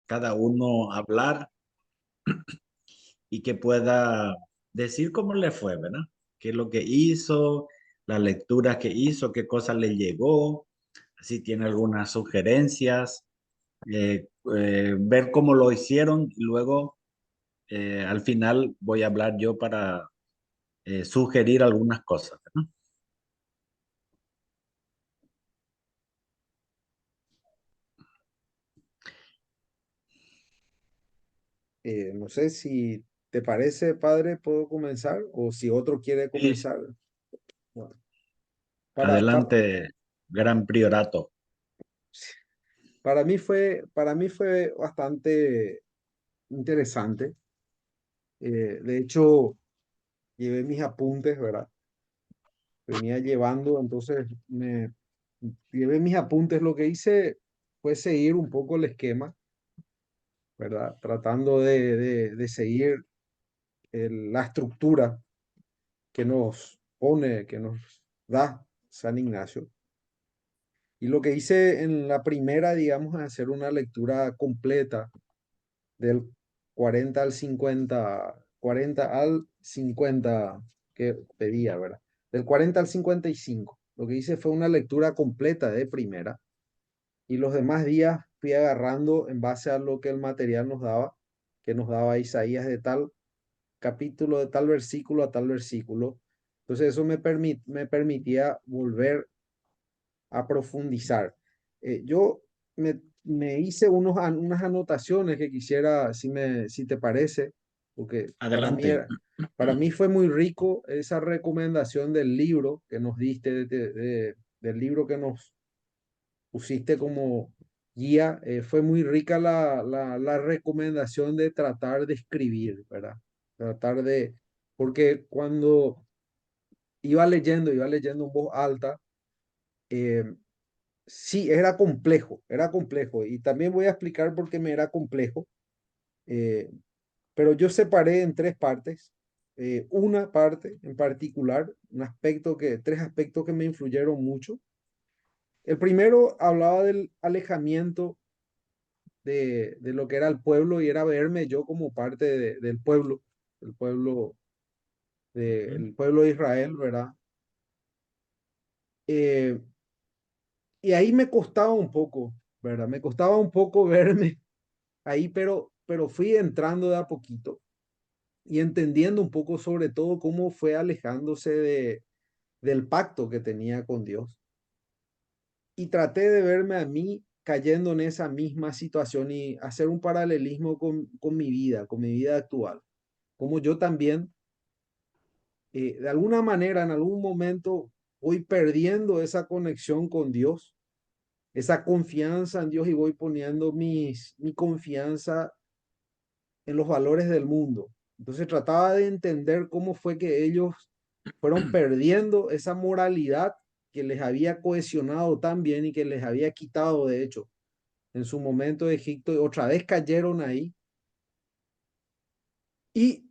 cada uno hablar y que pueda decir cómo le fue, ¿verdad? ¿Qué es lo que hizo, las lecturas que hizo, qué cosa le llegó, si tiene algunas sugerencias, ver cómo lo hicieron y luego al final voy a hablar yo para sugerir algunas cosas, ¿no? No sé si te parece, padre, puedo comenzar o si otro quiere Sí, comenzar. Bueno, para, para, adelante, gran priorato. para mí fue bastante interesante. De hecho, llevé mis apuntes, ¿verdad? Venía llevando, entonces me llevé mis apuntes. Lo que hice fue seguir un poco el esquema, ¿verdad? Tratando de seguir la estructura que nos pone, que nos da San Ignacio. Y lo que hice en la primera, digamos, es hacer una lectura completa del 40 al 50, 40 al 50 que pedía, ¿verdad? Del 40 al 55. Lo que hice fue una lectura completa de primera y los demás días fui agarrando en base a lo que el material nos daba, que nos daba Isaías de tal capítulo, de tal versículo a tal versículo. Entonces eso me permitía volver a profundizar. Yo me hice unas anotaciones que quisiera, si te parece, porque Adelante. para mí fue muy rico esa recomendación del libro que nos diste, del libro que nos pusiste como guía. Fue muy rica la recomendación de tratar de escribir, ¿verdad? Tratar de, porque cuando iba leyendo en voz alta, eh, sí, era complejo. Y también voy a explicar por qué me era complejo. eh, pero yo separé en tres partes. Una parte en particular, tres aspectos que me influyeron mucho. El primero hablaba del alejamiento de lo que era el pueblo y era verme yo como parte del pueblo, el pueblo de Israel, ¿verdad? Eh, y ahí me costaba un poco, ¿verdad? Me costaba un poco verme ahí, pero fui entrando de a poquito y entendiendo un poco sobre todo cómo fue alejándose del pacto que tenía con Dios. Y traté de verme a mí cayendo en esa misma situación y hacer un paralelismo con mi vida actual. Como yo también, de alguna manera, en algún momento, voy perdiendo esa conexión con Dios, esa confianza en Dios y voy poniendo mi confianza en los valores del mundo. Entonces trataba de entender cómo fue que ellos fueron perdiendo esa moralidad que les había cohesionado tan bien y que les había quitado, de hecho, en su momento de Egipto, y otra vez cayeron ahí, y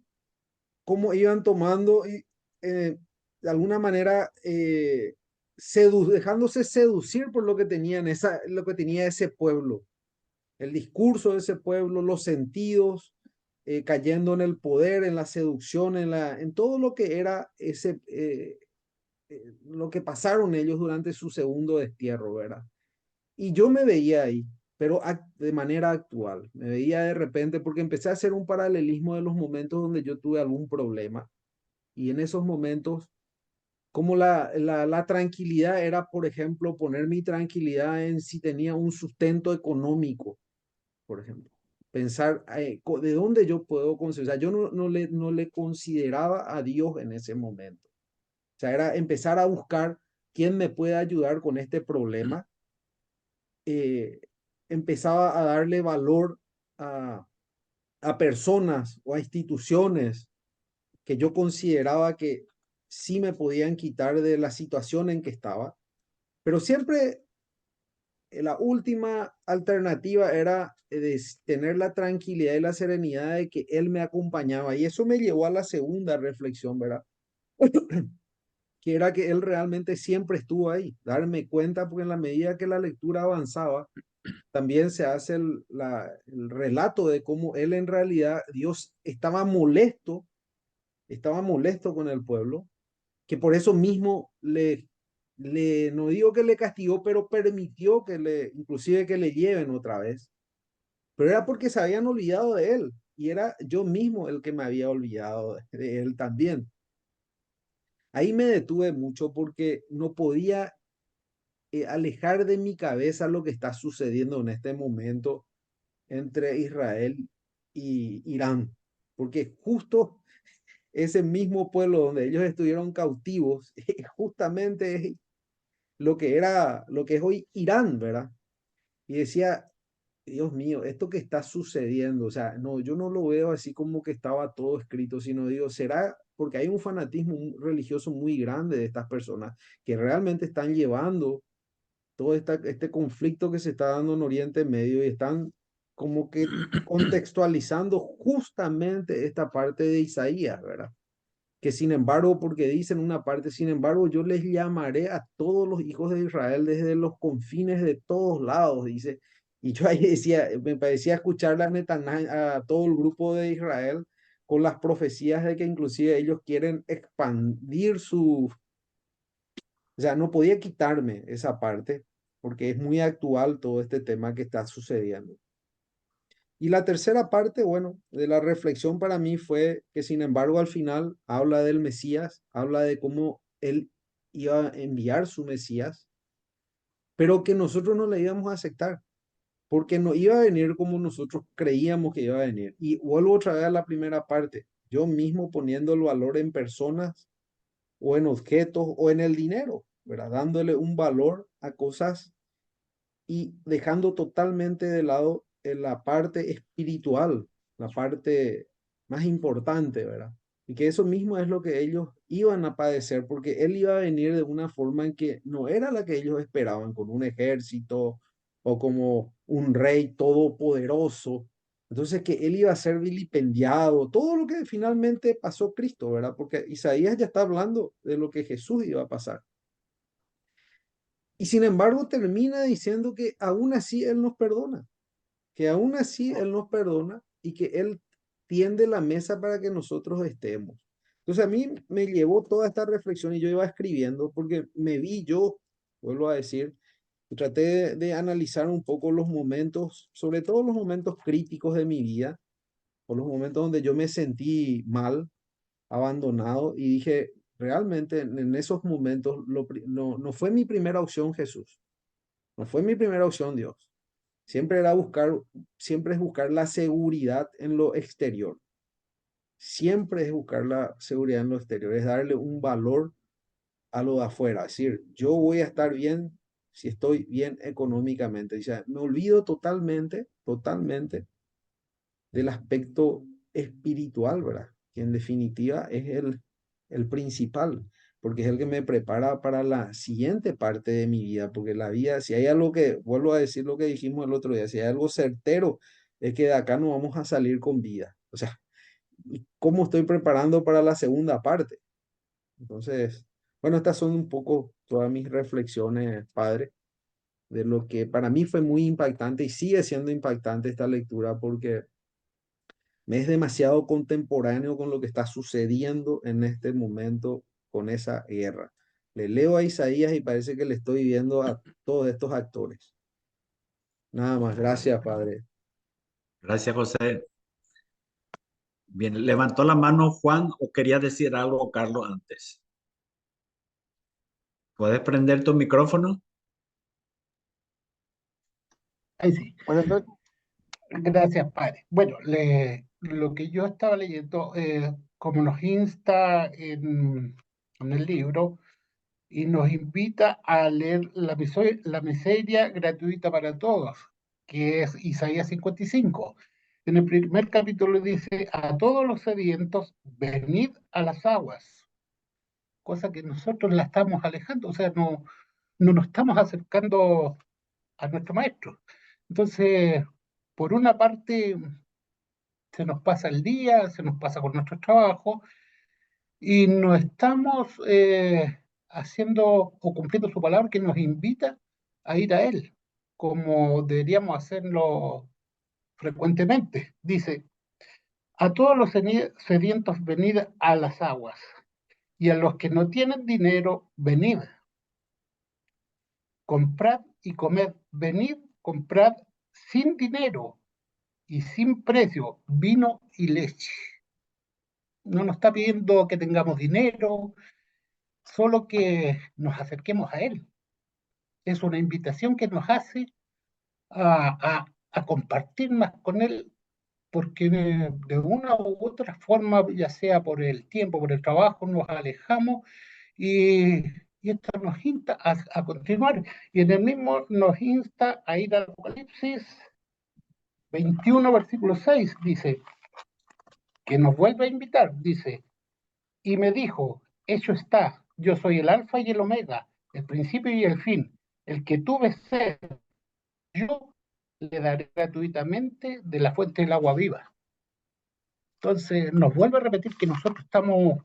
cómo iban tomando, y, de alguna manera, dejándose seducir por lo que tenían, lo que tenía ese pueblo, el discurso de ese pueblo, los sentidos, cayendo en el poder, en la seducción, en todo lo que era lo que pasaron ellos durante su segundo destierro, ¿verdad? Y yo me veía ahí, pero de manera actual. Me veía de repente porque empecé a hacer un paralelismo de los momentos donde yo tuve algún problema. Y en esos momentos, como la tranquilidad era, por ejemplo, poner mi tranquilidad en si tenía un sustento económico, por ejemplo. Pensar de dónde yo puedo conseguir. O sea, yo no le consideraba a Dios en ese momento. O sea, era empezar a buscar quién me puede ayudar con este problema. eh, Empezaba a darle valor a, a personas o a instituciones que yo consideraba que sí me podían quitar de la situación en que estaba, pero siempre la última alternativa era de tener la tranquilidad y la serenidad de que él me acompañaba. Y eso me llevó a la segunda reflexión, ¿verdad? Que era que él realmente siempre estuvo ahí, darme cuenta, porque en la medida que la lectura avanzaba, también se hace el relato de cómo él en realidad, Dios estaba molesto con el pueblo, que por eso mismo no digo que le castigó, pero permitió inclusive que le lleven otra vez. Pero era porque se habían olvidado de él y era yo mismo el que me había olvidado de él también. Ahí me detuve mucho porque no podía alejar de mi cabeza lo que está sucediendo en este momento entre Israel y Irán, porque justo ese mismo pueblo donde ellos estuvieron cautivos, justamente es lo que es hoy Irán, ¿verdad? Y decía, Dios mío, esto que está sucediendo, o sea, no, yo no lo veo así como que estaba todo escrito, sino digo, será porque hay un fanatismo religioso muy grande de estas personas que realmente están llevando todo este conflicto que se está dando en Oriente Medio y están como que contextualizando justamente esta parte de Isaías, ¿verdad? Que sin embargo, porque dicen una parte, sin embargo, yo les llamaré a todos los hijos de Israel desde los confines de todos lados, dice. Y yo ahí decía, me parecía escucharle a a todo el grupo de Israel con las profecías de que inclusive ellos quieren expandir o sea, no podía quitarme esa parte porque es muy actual todo este tema que está sucediendo. Y la tercera parte, bueno, de la reflexión para mí fue que sin embargo al final habla del Mesías, habla de cómo él iba a enviar su Mesías, pero que nosotros no le íbamos a aceptar, porque no iba a venir como nosotros creíamos que iba a venir. Y vuelvo otra vez a la primera parte, yo mismo poniendo el valor en personas o en objetos o en el dinero, ¿verdad? Dándole un valor a cosas y dejando totalmente de lado la parte espiritual, la parte más importante, ¿verdad? Y que eso mismo es lo que ellos iban a padecer, porque él iba a venir de una forma en que no era la que ellos esperaban, con un ejército o como un rey todopoderoso. Entonces que él iba a ser vilipendiado, todo lo que finalmente pasó Cristo, ¿verdad? Porque Isaías ya está hablando de lo que Jesús iba a pasar. Y sin embargo termina diciendo que aún así Él nos perdona, que aún así Él nos perdona y que Él tiende la mesa para que nosotros estemos. Entonces a mí me llevó toda esta reflexión y yo iba escribiendo porque me vi yo, vuelvo a decir, y traté de analizar un poco los momentos, sobre todo los momentos críticos de mi vida, o los momentos donde yo me sentí mal, abandonado y dije, realmente en esos momentos no fue mi primera opción Jesús. No fue mi primera opción, Dios. Siempre era buscar, siempre es buscar la seguridad en lo exterior. Siempre es buscar la seguridad en lo exterior, es darle un valor a lo de afuera. Es decir, yo voy a estar bien si estoy bien económicamente. O sea, me olvido totalmente del aspecto espiritual, ¿verdad? Que en definitiva es el principal, porque es el que me prepara para la siguiente parte de mi vida, porque la vida, si hay algo que, vuelvo a decir lo que dijimos el otro día, si hay algo certero, es que de acá no vamos a salir con vida. O sea, ¿y cómo estoy preparando para la segunda parte? Entonces, bueno, estas son un poco todas mis reflexiones, padre, de lo que para mí fue muy impactante y sigue siendo impactante esta lectura porque me es demasiado contemporáneo con lo que está sucediendo en este momento con esa guerra. Le leo a Isaías y parece que le estoy viendo a todos estos actores. Nada más, gracias, Padre. Gracias, José. Bien, levantó la mano Juan o quería decir algo, Carlos, antes. ¿Puedes prender tu micrófono? Ahí sí. Buenas noches. Gracias, padre. Bueno, lo que yo estaba leyendo, como nos insta en el libro, y nos invita a leer la miseria gratuita para todos, que es Isaías 55. En el primer capítulo dice, a todos los sedientos, venid a las aguas, cosa que nosotros la estamos alejando, o sea, no nos estamos acercando a nuestro maestro. Entonces, por una parte, se nos pasa el día, se nos pasa con nuestro trabajo y no estamos haciendo o cumpliendo su palabra que nos invita a ir a Él. como deberíamos hacerlo frecuentemente. Dice, a todos los sedientos venid a las aguas, y a los que no tienen dinero, venid, comprad y comed, venid, comprad sin dinero y sin precio vino y leche. No nos está pidiendo que tengamos dinero, solo que nos acerquemos a Él. Es una invitación que nos hace a compartir más con Él, porque de una u otra forma, ya sea por el tiempo, por el trabajo, nos alejamos y, y esto nos insta a continuar. Y en el mismo nos insta a ir al Apocalipsis 21, versículo 6, dice, que nos vuelve a invitar, dice, y me dijo, hecho está, yo soy el alfa y el omega, el principio y el fin. El que tuve sed, yo le daré gratuitamente de la fuente del agua viva. Entonces nos vuelve a repetir que nosotros estamos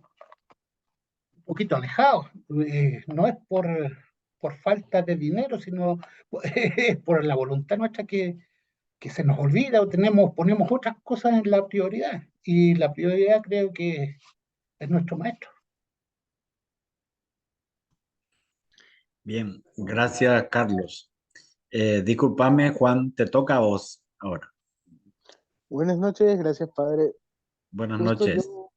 un poquito alejados. No es por falta de dinero, sino es por la voluntad nuestra que se nos olvida o ponemos otras cosas en la prioridad. Y la prioridad creo que es nuestro maestro. Bien, gracias, Carlos. Discúlpame, Juan, te toca a vos ahora. Buenas noches, gracias Padre. Buenas Justo noches. yo,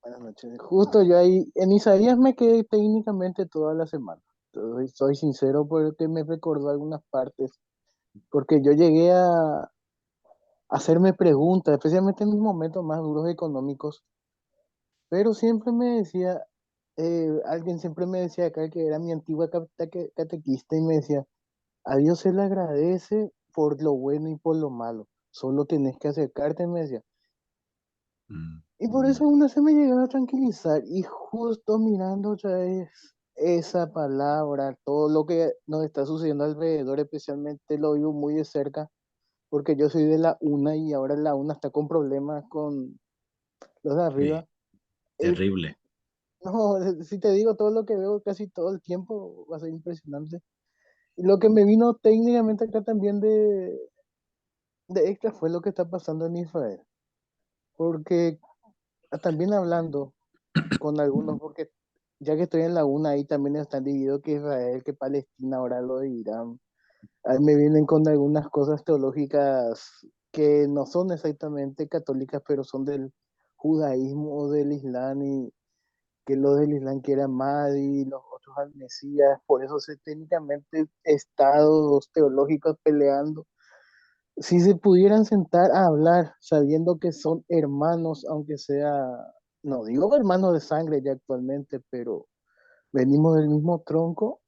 buenas noches. Justo yo ahí, en Isaías me quedé técnicamente toda la semana. Soy sincero porque me recordó algunas partes, porque yo llegué a hacerme preguntas, especialmente en mis momentos más duros económicos, pero siempre me decía, alguien siempre me decía acá que era mi antigua catequista y me decía, a Dios se le agradece por lo bueno y por lo malo, solo tenés que acercarte, me decía. Mm, Y por eso una se me llegaba a tranquilizar y justo mirando otra vez esa palabra, todo lo que nos está sucediendo alrededor, especialmente lo vivo muy de cerca, porque yo soy de la UNA y ahora la UNA está con problemas con los de sí, arriba. Eh, terrible. no, si te digo todo lo que veo casi todo el tiempo, va a ser impresionante. Y lo que me vino técnicamente acá también de extra fue lo que está pasando en Israel, porque también hablando con algunos, porque ya que estoy en la UNA, ahí también están divididos que Israel, que Palestina, ahora lo de Irán. Ahí me vienen con algunas cosas teológicas que no son exactamente católicas, pero son del judaísmo o del Islam, y que los del Islam quieren Mahdi, los otros al Mesías, por eso se técnicamente estados teológicos peleando. Si se pudieran sentar a hablar sabiendo que son hermanos, aunque sea, no digo hermanos de sangre ya actualmente, pero venimos del mismo tronco,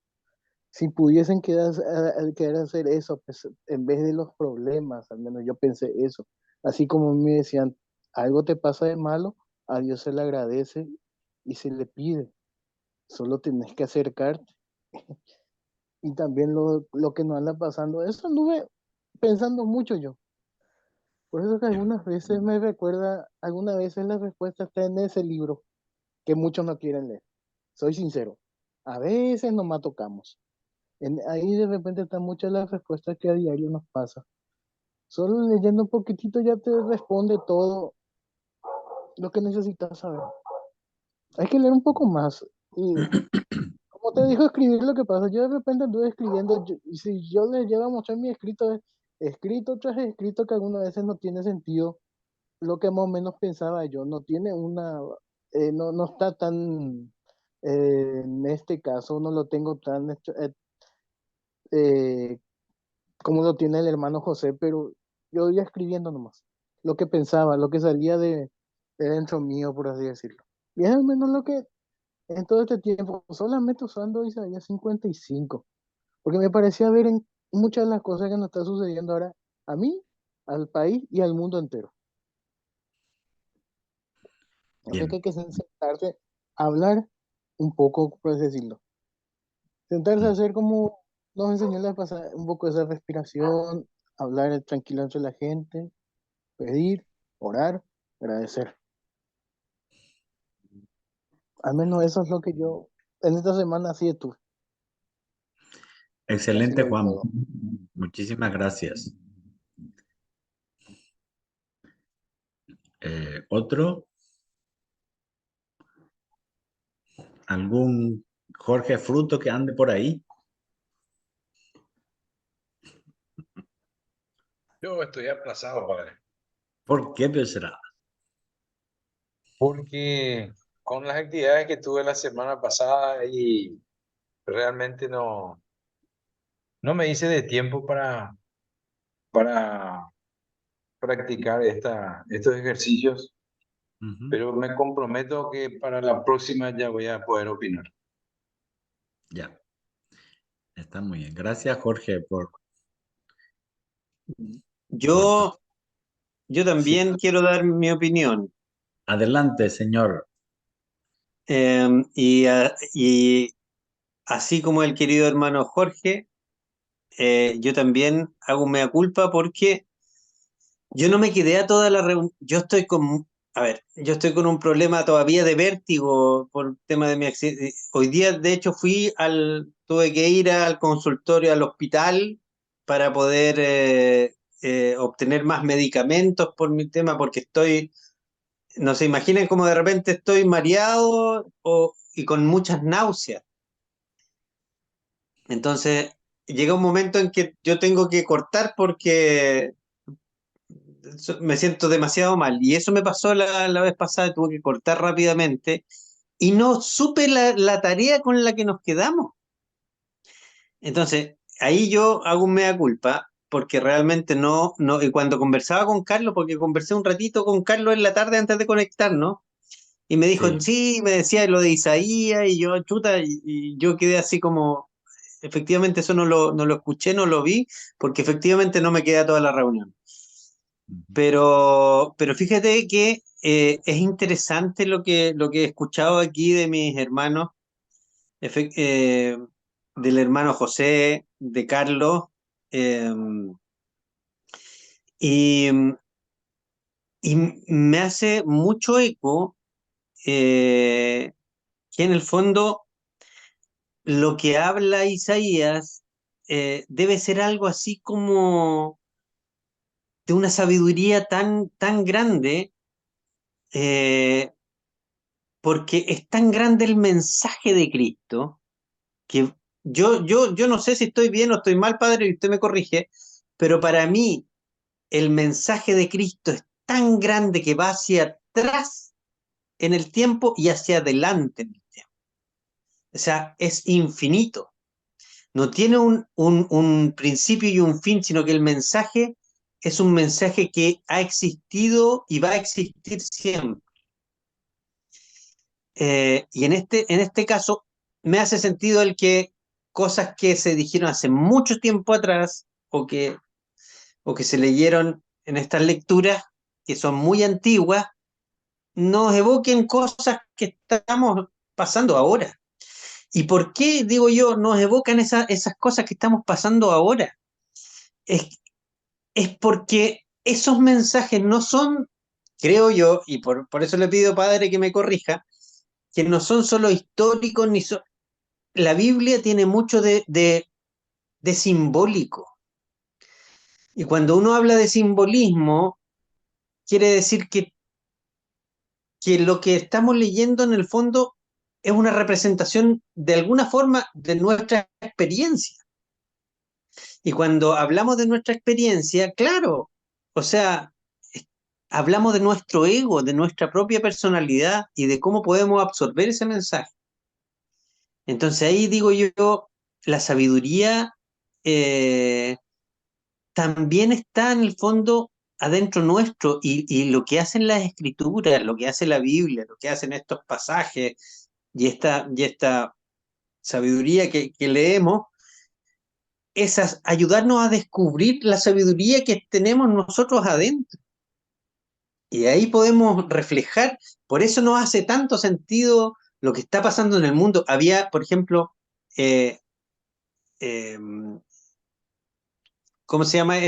si pudiesen quedar a hacer eso, pues, en vez de los problemas, al menos yo pensé eso. Así como me decían, algo te pasa de malo, a Dios se le agradece y se le pide, solo tenés que acercarte. Y también lo que nos anda pasando, eso anduve pensando mucho yo. Por eso que algunas veces me recuerda, algunas veces la respuesta está en ese libro que muchos no quieren leer. Soy sincero. A veces nomás tocamos. Ahí de repente están muchas las respuestas que a diario nos pasa. Solo leyendo un poquitito ya te responde todo lo que necesitas saber. Hay que leer un poco más. Y como te dijo escribir lo que pasa, yo de repente anduve escribiendo, y si yo les llevo a mostrar mi escrito, es escrito tras escrito que algunas veces no tiene sentido lo que más o menos pensaba yo, no tiene una, no está tan, en este caso no lo tengo tan eh, como lo tiene el hermano José, pero yo iba escribiendo nomás, lo que pensaba, lo que salía de dentro mío, por así decirlo. Y es al menos lo que en todo este tiempo, solamente usando Isaías 55, porque me parecía ver en muchas de las cosas que nos está sucediendo ahora a mí, al país y al mundo entero. O sea que Bien, hay que sentarse a hablar un poco, por así decirlo. Sentarse a mm, hacer como nos enseñó la pasada, un poco esa respiración, hablar tranquilo entre la gente, pedir, orar, agradecer. Al menos eso es lo que yo en esta semana así estuve. Excelente, lo vi Juan. todo. Muchísimas gracias. ¿Otro? ¿Algún Jorge Fruto que ande por ahí? Yo estoy aplazado, padre, ¿Por qué pues, será? porque con las actividades que tuve la semana pasada y realmente no me hice de tiempo para practicar estos ejercicios, Ujú. pero me comprometo que para la próxima ya voy a poder opinar. Ya, está muy bien. Gracias, Jorge, por Yo, yo sí. también quiero dar mi opinión. Adelante, señor. Y así como el querido hermano Jorge, yo también hago un mea culpa porque yo no me quedé a toda la reunión. A ver, yo estoy con un problema todavía de vértigo por el tema de mi accidente. Hoy día, de hecho, tuve que ir al consultorio, al hospital, para poder obtener más medicamentos por mi tema, porque no se imaginen cómo de repente estoy mareado y con muchas náuseas. Entonces, llega un momento en que yo tengo que cortar porque me siento demasiado mal. Y eso me pasó la vez pasada, tuve que cortar rápidamente y no supe la tarea con la que nos quedamos. Entonces, ahí yo hago un mea culpa porque realmente no, y cuando conversaba con Carlos, porque conversé un ratito con Carlos en la tarde antes de conectarnos, y me dijo, Sí. sí, me decía lo de Isaías, y yo, chuta, y yo quedé así como, efectivamente eso no lo escuché, no lo vi, porque efectivamente no me queda toda la reunión. Ujú. Pero fíjate que es interesante lo que he escuchado aquí de mis hermanos, efe- eh, del hermano José, de Carlos, eh, y, y me hace mucho eco eh, que en el fondo lo que habla Isaías debe ser algo así como de una sabiduría tan, tan grande, eh, porque es tan grande el mensaje de Cristo que yo no sé si estoy bien o estoy mal, padre, y usted me corrige, pero para mí el mensaje de Cristo es tan grande que va hacia atrás en el tiempo y hacia adelante en el tiempo. O sea, es infinito. No tiene un principio y un fin, sino que el mensaje es un mensaje que ha existido y va a existir siempre. Y en este caso me hace sentido el que cosas que se dijeron hace mucho tiempo atrás o que se leyeron en estas lecturas, que son muy antiguas, nos evoquen cosas que estamos pasando ahora. ¿Y por qué, digo yo, nos evocan esas cosas que estamos pasando ahora? Es, es porque esos mensajes no son, creo yo, y por eso le pido, padre, que me corrija, que no son solo históricos, la Biblia tiene mucho de simbólico. Y cuando uno habla de simbolismo, quiere decir que lo que estamos leyendo en el fondo es una representación de alguna forma de nuestra experiencia. Y cuando hablamos de nuestra experiencia, claro, o sea, hablamos de nuestro ego, de nuestra propia personalidad y de cómo podemos absorber ese mensaje. Entonces ahí digo yo, la sabiduría eh, también está en el fondo adentro nuestro y lo que hacen las escrituras, lo que hace la Biblia, lo que hacen estos pasajes y esta sabiduría que leemos, es ayudarnos a descubrir la sabiduría que tenemos nosotros adentro. Y ahí podemos reflejar, por eso nos hace tanto sentido lo que está pasando en el mundo. Había, por ejemplo, eh, eh, ¿cómo se llama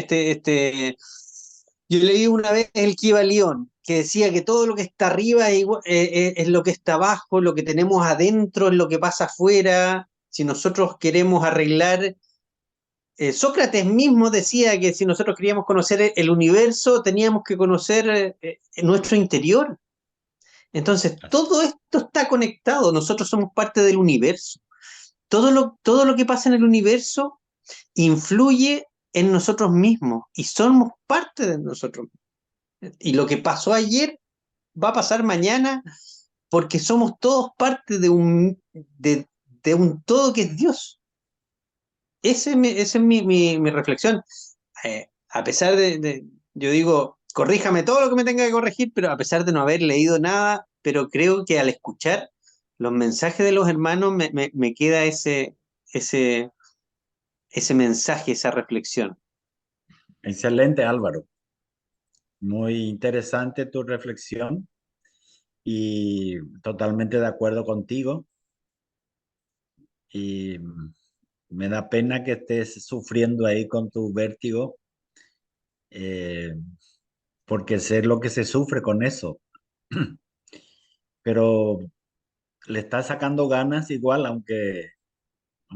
yo leí una vez el Kybalión, que decía que todo lo que está arriba es lo que está abajo, lo que tenemos adentro es lo que pasa afuera. Si nosotros queremos arreglar Sócrates mismo decía que si nosotros queríamos conocer el universo, teníamos que conocer nuestro interior. Entonces, todo esto está conectado, nosotros somos parte del universo. Todo lo que pasa en el universo influye en nosotros mismos y somos parte de nosotros. Y lo que pasó ayer va a pasar mañana porque somos todos parte de un todo que es Dios. Esa es mi reflexión. A pesar yo digo, corríjame todo lo que me tenga que corregir, pero a pesar de no haber leído nada, pero creo que al escuchar los mensajes de los hermanos me queda ese, ese mensaje, esa reflexión. Excelente, Álvaro. Muy interesante tu reflexión y totalmente de acuerdo contigo. Y me da pena que estés sufriendo ahí con tu vértigo, eh, porque sé lo que se sufre con eso. Pero le estás sacando ganas igual, aunque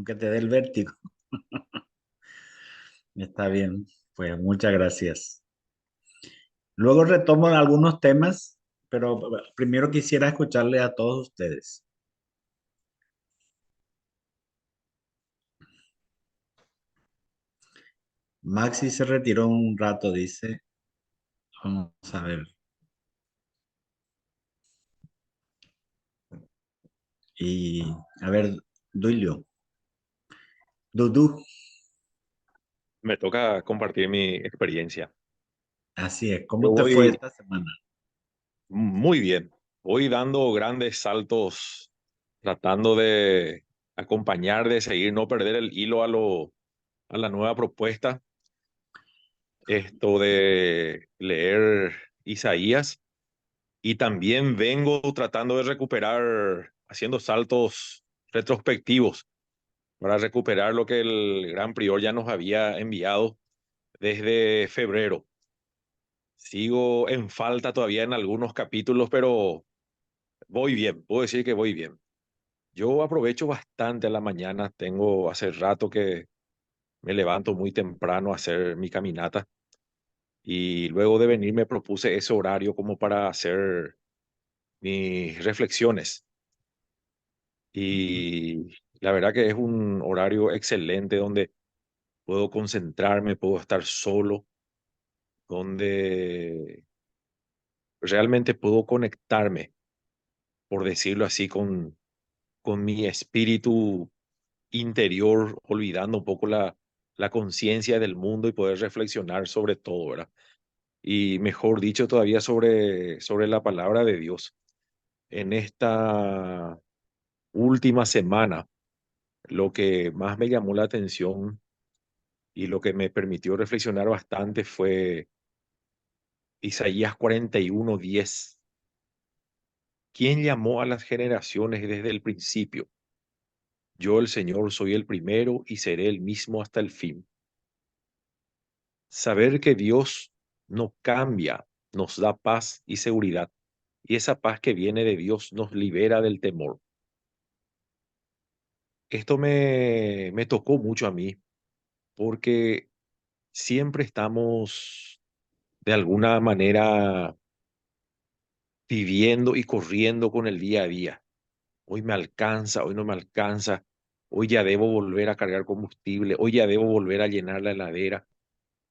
te dé el vértigo. Está bien, pues muchas gracias. Luego retomo algunos temas, pero primero quisiera escucharle a todos ustedes. Maxi se retiró un rato, dice. Vamos a ver. Y a ver, Duilio. Dudu, Me toca compartir mi experiencia. así es. Yo ¿Cómo te fue voy esta semana? muy bien. Voy dando grandes saltos, tratando de acompañar, de seguir, no perder el hilo a la nueva propuesta. Esto de leer Isaías. Y también vengo tratando de recuperar, haciendo saltos retrospectivos para recuperar lo que el gran prior ya nos había enviado desde febrero. Sigo en falta todavía en algunos capítulos, pero voy bien, puedo decir que voy bien. Yo aprovecho bastante a la mañana, tengo hace rato que me levanto muy temprano a hacer mi caminata y luego de venir me propuse ese horario como para hacer mis reflexiones. Y la verdad que es un horario excelente donde puedo concentrarme, puedo estar solo, donde realmente puedo conectarme, por decirlo así, con mi espíritu interior, olvidando un poco la conciencia del mundo y poder reflexionar sobre todo, ¿verdad? Y mejor dicho todavía sobre la palabra de Dios. En esta última semana, lo que más me llamó la atención y lo que me permitió reflexionar bastante fue Isaías 41:10. ¿Quién llamó a las generaciones desde el principio? Yo, el Señor, soy el primero y seré el mismo hasta el fin. Saber que Dios no cambia nos da paz y seguridad, y esa paz que viene de Dios nos libera del temor. Esto me tocó mucho a mí, porque siempre estamos de alguna manera viviendo y corriendo con el día a día. Hoy me alcanza, hoy no me alcanza, hoy ya debo volver a cargar combustible, hoy ya debo volver a llenar la heladera,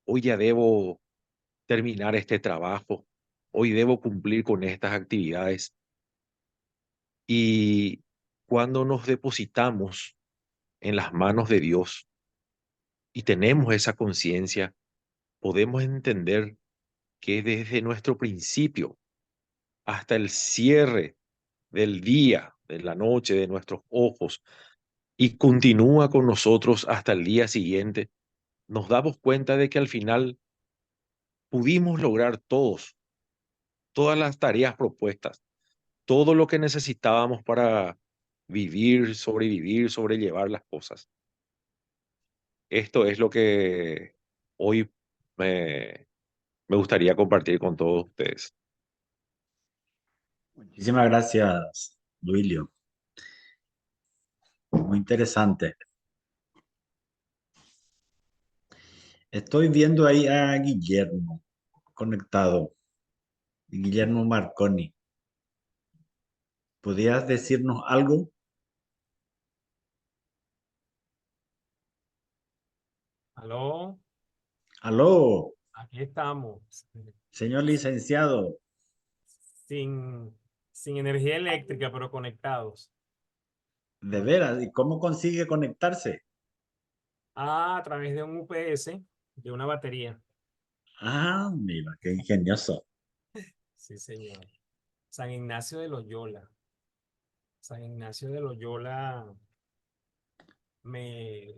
hoy ya debo terminar este trabajo, hoy debo cumplir con estas actividades. Y cuando nos depositamos en las manos de Dios y tenemos esa conciencia, podemos entender que desde nuestro principio hasta el cierre del día, de la noche, de nuestros ojos, y continúa con nosotros hasta el día siguiente, nos damos cuenta de que al final pudimos lograr todas las tareas propuestas, todo lo que necesitábamos para vivir, sobrevivir, sobrellevar las cosas. Esto es lo que hoy me, me gustaría compartir con todos ustedes. Muchísimas gracias, Duilio. Muy interesante. Estoy viendo ahí a Guillermo conectado, Guillermo Marconi. ¿Podrías decirnos algo? Aló, Aló, aquí estamos, señor licenciado. sin, sin energía eléctrica, pero conectados. De veras, ¿y cómo consigue conectarse? A través de un UPS, de una batería. Ah, mira, qué ingenioso. Sí, señor. San Ignacio de Loyola. San Ignacio de Loyola me,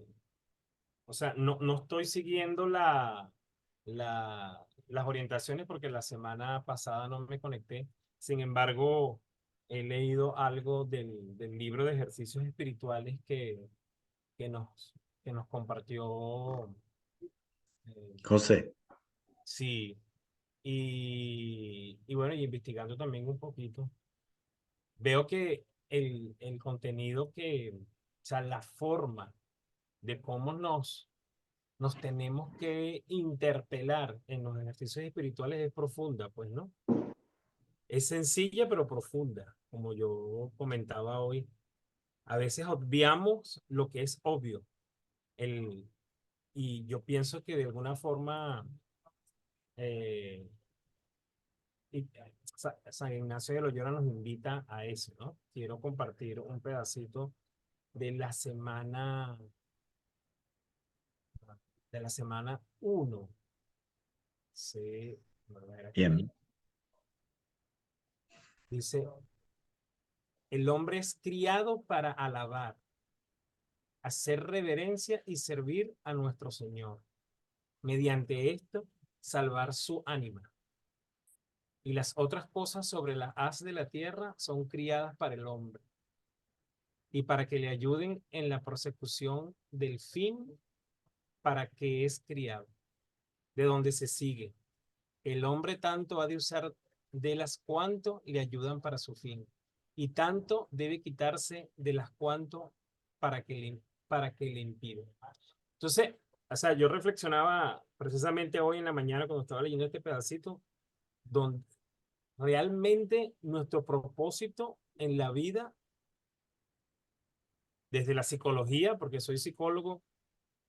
o sea, no estoy siguiendo las orientaciones porque la semana pasada no me conecté. Sin embargo, he leído algo del libro de ejercicios espirituales que nos, que nos compartió. eh, José, sí, y bueno, y investigando también un poquito, veo que el contenido o sea, la forma de cómo nos tenemos que interpelar en los ejercicios espirituales es profunda, pues, ¿no? Es sencilla pero profunda, como yo comentaba hoy. A veces obviamos lo que es obvio. El, y yo pienso que de alguna forma eh, San Ignacio de Loyola nos invita a eso, ¿no? Quiero compartir un pedacito de de la semana uno. Sí, a ver aquí. bien. Dice, el hombre es criado para alabar, hacer reverencia y servir a nuestro Señor. Mediante esto, salvar su ánima. Y las otras cosas sobre la haz de la tierra son criadas para el hombre y para que le ayuden en la persecución del fin para que es criado, de donde se sigue. El hombre tanto ha de usar de las cuanto le ayudan para su fin, y tanto debe quitarse de las cuanto para que le impiden. Entonces, o sea, yo reflexionaba precisamente hoy en la mañana cuando estaba leyendo este pedacito, donde realmente nuestro propósito en la vida, desde la psicología, porque soy psicólogo,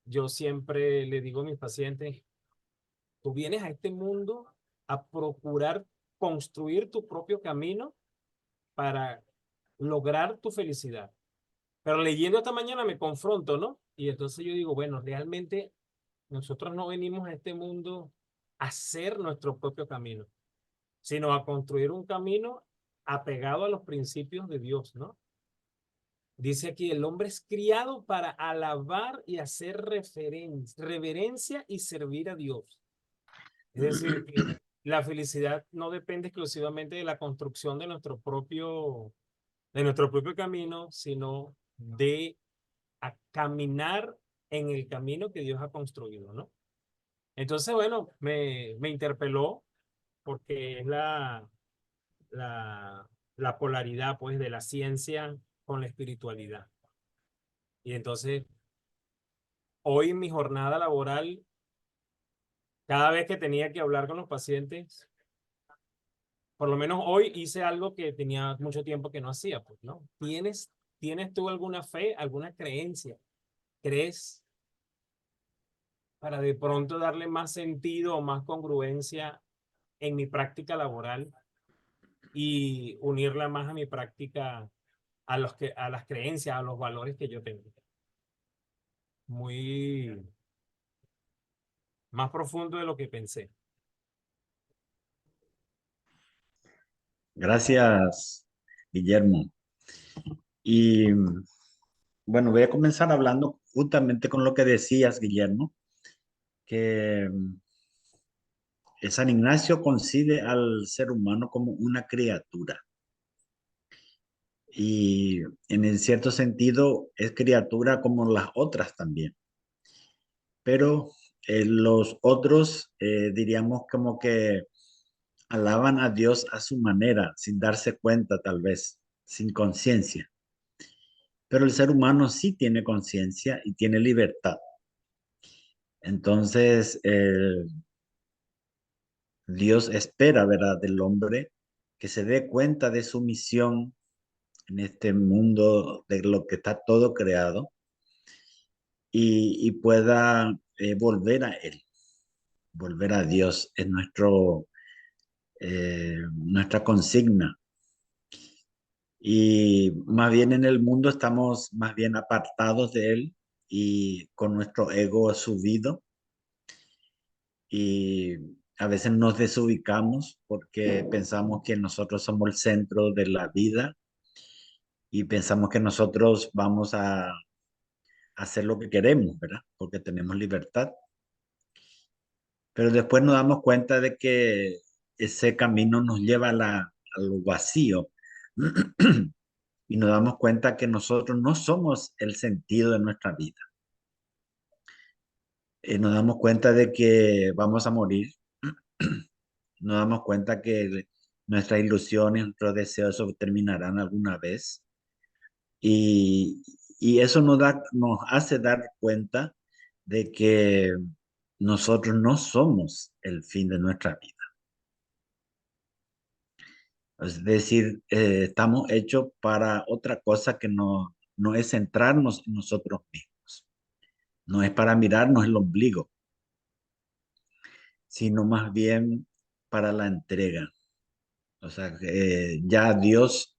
yo siempre le digo a mis pacientes, tú vienes a este mundo a procurar construir tu propio camino para lograr tu felicidad. Pero leyendo esta mañana me confronto, ¿no? Y entonces yo digo, bueno, realmente nosotros no venimos a este mundo a hacer nuestro propio camino, sino a construir un camino apegado a los principios de Dios, ¿no? Dice aquí, el hombre es criado para alabar y hacer reverencia y servir a Dios. Es decir, que la felicidad no depende exclusivamente de la construcción de nuestro propio camino, sino de caminar en el camino que Dios ha construido, ¿no? Entonces, bueno, me interpeló porque es la, la polaridad, pues, de la ciencia con la espiritualidad. Y entonces, hoy en mi jornada laboral, cada vez que tenía que hablar con los pacientes, por lo menos hoy hice algo que tenía mucho tiempo que no hacía, pues, ¿no? ¿Tienes tú alguna fe, alguna creencia? ¿Crees para de pronto darle más sentido o más congruencia en mi práctica laboral y unirla más a mi práctica, a las creencias, a los valores que yo tengo? Muy más profundo de lo que pensé. Gracias, Guillermo. Y bueno, voy a comenzar hablando justamente con lo que decías, Guillermo, que San Ignacio concibe al ser humano como una criatura. Y en el cierto sentido es criatura como las otras también. Pero los otros diríamos como que alaban a Dios a su manera, sin darse cuenta tal vez, sin conciencia. Pero el ser humano sí tiene conciencia y tiene libertad. Entonces, Dios espera, ¿verdad?, del hombre que se dé cuenta de su misión en este mundo, de lo que está todo creado, y pueda volver a Él, volver a Dios. Es nuestra consigna. Y más bien en el mundo estamos más bien apartados de Él y con nuestro ego subido, y a veces nos desubicamos porque pensamos que nosotros somos el centro de la vida y pensamos que nosotros vamos a hacer lo que queremos, ¿verdad? Porque tenemos libertad. Pero después nos damos cuenta de que ese camino nos lleva a lo vacío. Y nos damos cuenta que nosotros no somos el sentido de nuestra vida. Nos damos cuenta de que vamos a morir. Nos damos cuenta que nuestras ilusiones, nuestros deseos terminarán alguna vez. Y, y eso nos hace dar cuenta de que nosotros no somos el fin de nuestra vida. Es decir, estamos hechos para otra cosa que no es centrarnos en nosotros mismos. No es para mirarnos el ombligo, sino más bien para la entrega. O sea, ya Dios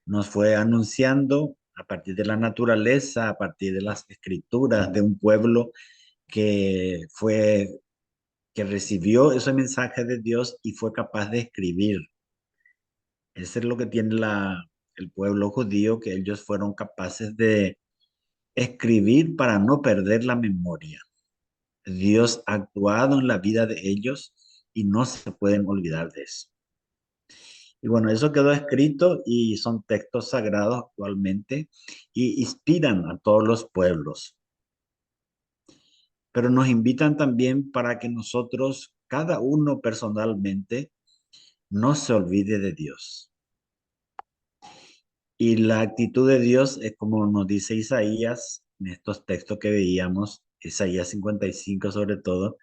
nos fue anunciando a partir de la naturaleza, a partir de las escrituras, de un pueblo que recibió ese mensaje de Dios y fue capaz de escribir. Eso es lo que tiene el pueblo judío, que ellos fueron capaces de escribir para no perder la memoria. Dios ha actuado en la vida de ellos y no se pueden olvidar de eso. Y bueno, eso quedó escrito y son textos sagrados actualmente y inspiran a todos los pueblos. Pero nos invitan también para que nosotros, cada uno personalmente, no se olvide de Dios. Y la actitud de Dios es como nos dice Isaías, en estos textos que veíamos, Isaías 55 sobre todo.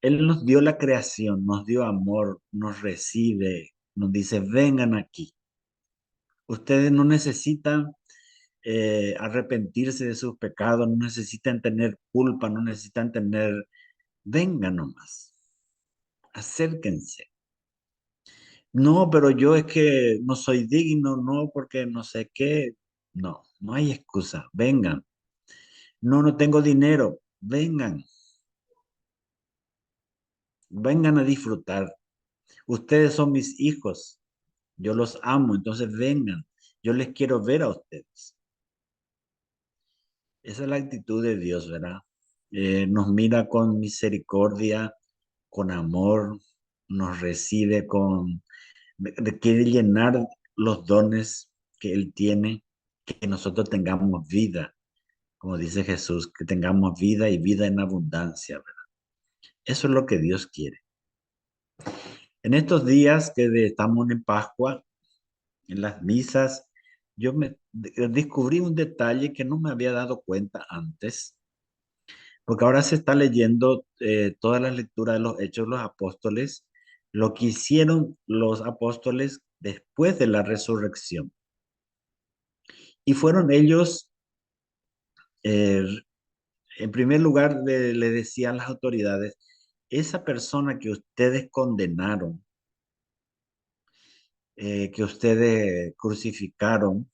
Él nos dio la creación, nos dio amor, nos recibe, nos dice, vengan aquí. Ustedes no necesitan arrepentirse de sus pecados, no necesitan tener culpa, no necesitan tener, vengan nomás, acérquense. No, pero yo es que no soy digno, no, porque no sé qué. No, no hay excusa, vengan. No, no tengo dinero, vengan. Vengan a disfrutar. Ustedes son mis hijos, yo los amo, entonces vengan. Yo les quiero ver a ustedes. Esa es la actitud de Dios, ¿verdad? Nos mira con misericordia, con amor, nos recibe quiere llenar los dones que Él tiene, que nosotros tengamos vida, como dice Jesús, que tengamos vida y vida en abundancia, ¿verdad? Eso es lo que Dios quiere. En estos días que estamos en Pascua, en las misas, yo descubrí un detalle que no me había dado cuenta antes, porque ahora se está leyendo todas las lecturas de los Hechos de los Apóstoles, lo que hicieron los apóstoles después de la resurrección. Y fueron ellos, eh, en primer lugar, le decían las autoridades, esa persona que ustedes condenaron, que ustedes crucificaron,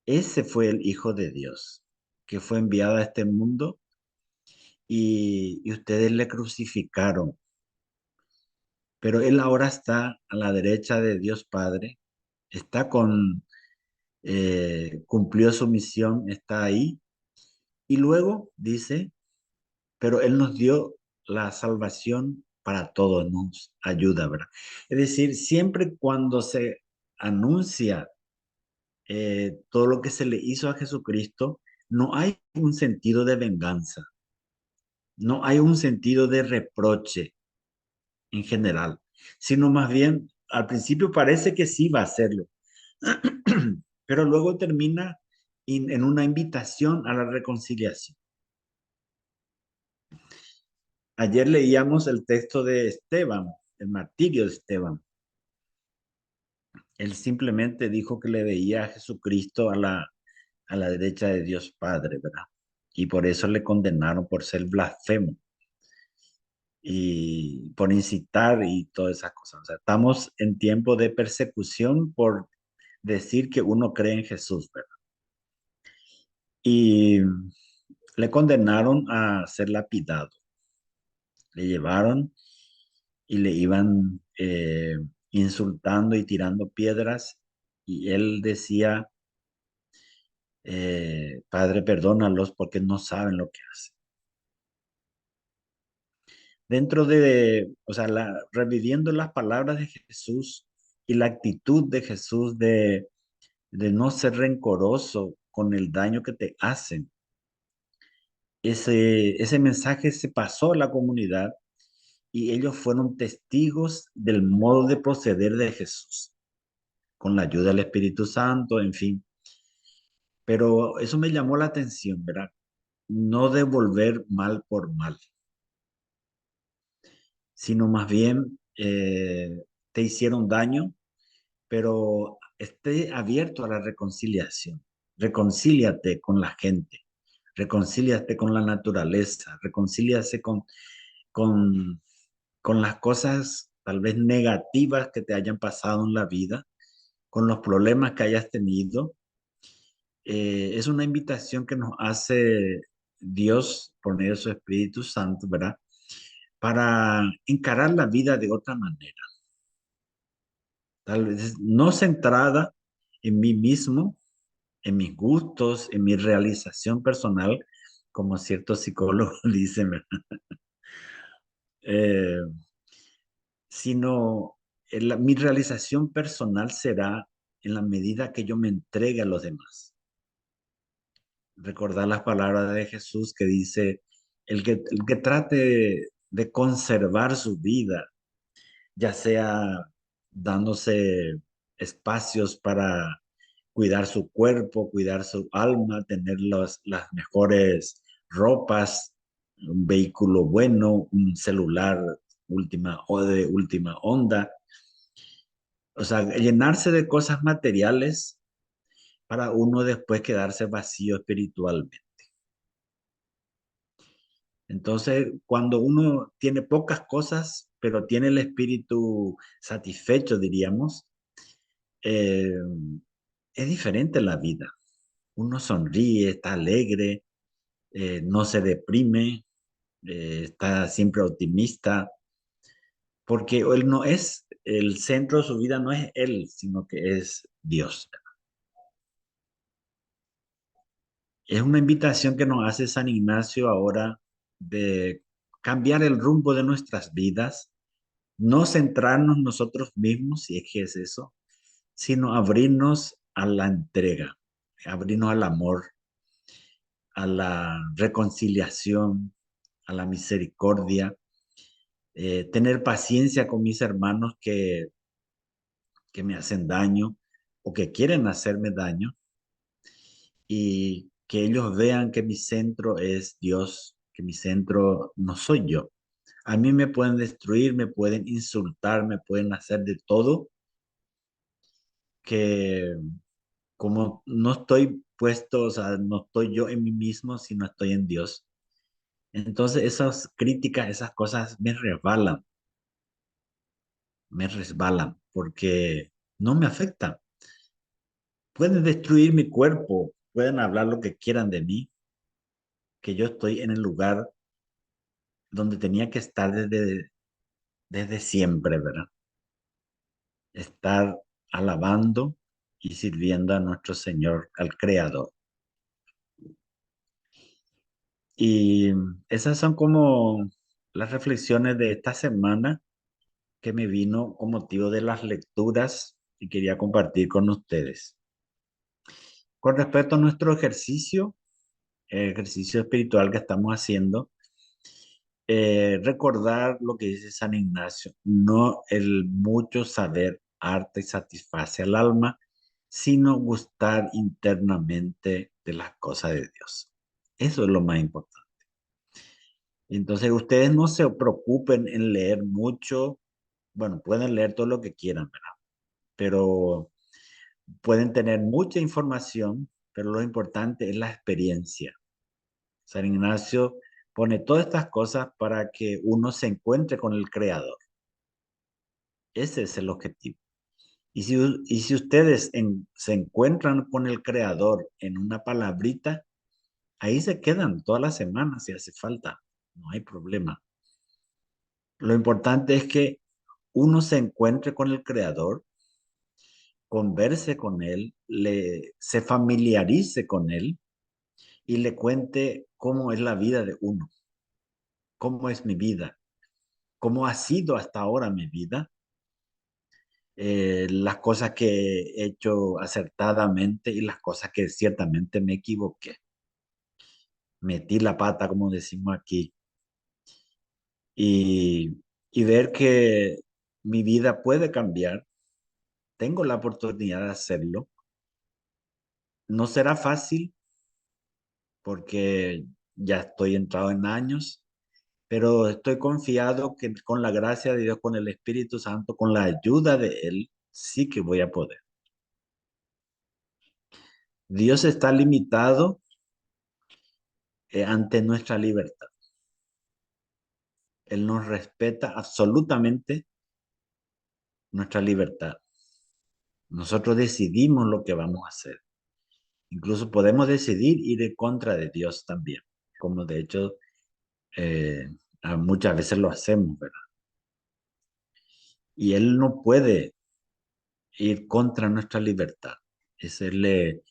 ese fue el Hijo de Dios, que fue enviado a este mundo y ustedes le crucificaron. Pero él ahora está a la derecha de Dios Padre, cumplió su misión, está ahí. Y luego dice, pero él nos dio la salvación para todos, nos ayuda, ¿verdad? Es decir, siempre cuando se anuncia todo lo que se le hizo a Jesucristo, no hay un sentido de venganza, no hay un sentido de reproche en general, sino más bien, al principio parece que sí va a hacerlo, pero luego termina en una invitación a la reconciliación. Ayer leíamos el texto de Esteban, el martirio de Esteban. Él simplemente dijo que le veía a Jesucristo a la derecha de Dios Padre, ¿verdad? Y por eso le condenaron por ser blasfemo y por incitar y todas esas cosas. O sea, estamos en tiempo de persecución por decir que uno cree en Jesús, ¿verdad? Y le condenaron a ser lapidado. Le llevaron y le iban insultando y tirando piedras. Y él decía, Padre, perdónalos porque no saben lo que hacen. Dentro de, o sea, reviviendo las palabras de Jesús y la actitud de Jesús de no ser rencoroso con el daño que te hacen. Ese mensaje se pasó a la comunidad y ellos fueron testigos del modo de proceder de Jesús, con la ayuda del Espíritu Santo, en fin. Pero eso me llamó la atención, ¿verdad? No devolver mal por mal, sino más bien te hicieron daño, pero esté abierto a la reconciliación. Reconcíliate con la gente, reconcíliate con la naturaleza, reconcíliate con, con las cosas tal vez negativas que te hayan pasado en la vida, con los problemas que hayas tenido. Es una invitación que nos hace Dios por medio de su Espíritu Santo, ¿verdad? Para encarar la vida de otra manera. Tal vez no centrada en mí mismo, en mis gustos, en mi realización personal, como ciertos psicólogos dicen, ¿verdad? Eh, sino mi realización personal será en la medida que yo me entregue a los demás. Recordar las palabras de Jesús que dice, el que trate de conservar su vida, ya sea dándose espacios para cuidar su cuerpo, cuidar su alma, tener las mejores ropas, un vehículo bueno, un celular de última onda. O sea, llenarse de cosas materiales para uno después quedarse vacío espiritualmente. Entonces, cuando uno tiene pocas cosas, pero tiene el espíritu satisfecho, diríamos, eh, es diferente la vida. Uno sonríe, está alegre, no se deprime, está siempre optimista, porque él no es, el centro de su vida no es él, sino que es Dios. Es una invitación que nos hace San Ignacio ahora de cambiar el rumbo de nuestras vidas, no centrarnos nosotros mismos, si es que es eso, sino abrirnos a la entrega, abrirnos al amor, a la reconciliación, a la misericordia, tener paciencia con mis hermanos que me hacen daño o que quieren hacerme daño y que ellos vean que mi centro es Dios, que mi centro no soy yo. A mí me pueden destruir, me pueden insultar, me pueden hacer de todo, que como no estoy puesto, o sea, no estoy yo en mí mismo, sino estoy en Dios. Entonces esas críticas, esas cosas me resbalan, porque no me afectan. Pueden destruir mi cuerpo, pueden hablar lo que quieran de mí, que yo estoy en el lugar donde tenía que estar desde siempre, ¿verdad? Estar alabando y sirviendo a nuestro Señor, al Creador. Y esas son como las reflexiones de esta semana que me vino con motivo de las lecturas y quería compartir con ustedes. Con respecto a nuestro ejercicio, el ejercicio espiritual que estamos haciendo, recordar lo que dice San Ignacio, no el mucho saber arte satisface al alma, sino gustar internamente de las cosas de Dios. Eso es lo más importante. Entonces ustedes no se preocupen en leer mucho. Bueno, pueden leer todo lo que quieran, ¿verdad? Pero pueden tener mucha información, pero lo importante es la experiencia. San Ignacio pone todas estas cosas para que uno se encuentre con el Creador. Ese es el objetivo. Y si ustedes se encuentran con el Creador en una palabrita, ahí se quedan toda la semana si hace falta. No hay problema. Lo importante es que uno se encuentre con el Creador, converse con Él, se familiarice con Él y le cuente cómo es la vida de uno, cómo es mi vida, cómo ha sido hasta ahora mi vida, las cosas que he hecho acertadamente y las cosas que ciertamente me equivoqué. Metí la pata, como decimos aquí, y ver que mi vida puede cambiar. Tengo la oportunidad de hacerlo. No será fácil porque ya estoy entrado en años, pero estoy confiado que con la gracia de Dios, con el Espíritu Santo, con la ayuda de Él, sí que voy a poder. Dios está limitado ante nuestra libertad. Él nos respeta absolutamente nuestra libertad. Nosotros decidimos lo que vamos a hacer. Incluso podemos decidir ir en contra de Dios también, como de hecho muchas veces lo hacemos, ¿verdad? Y Él no puede ir contra nuestra libertad. Ese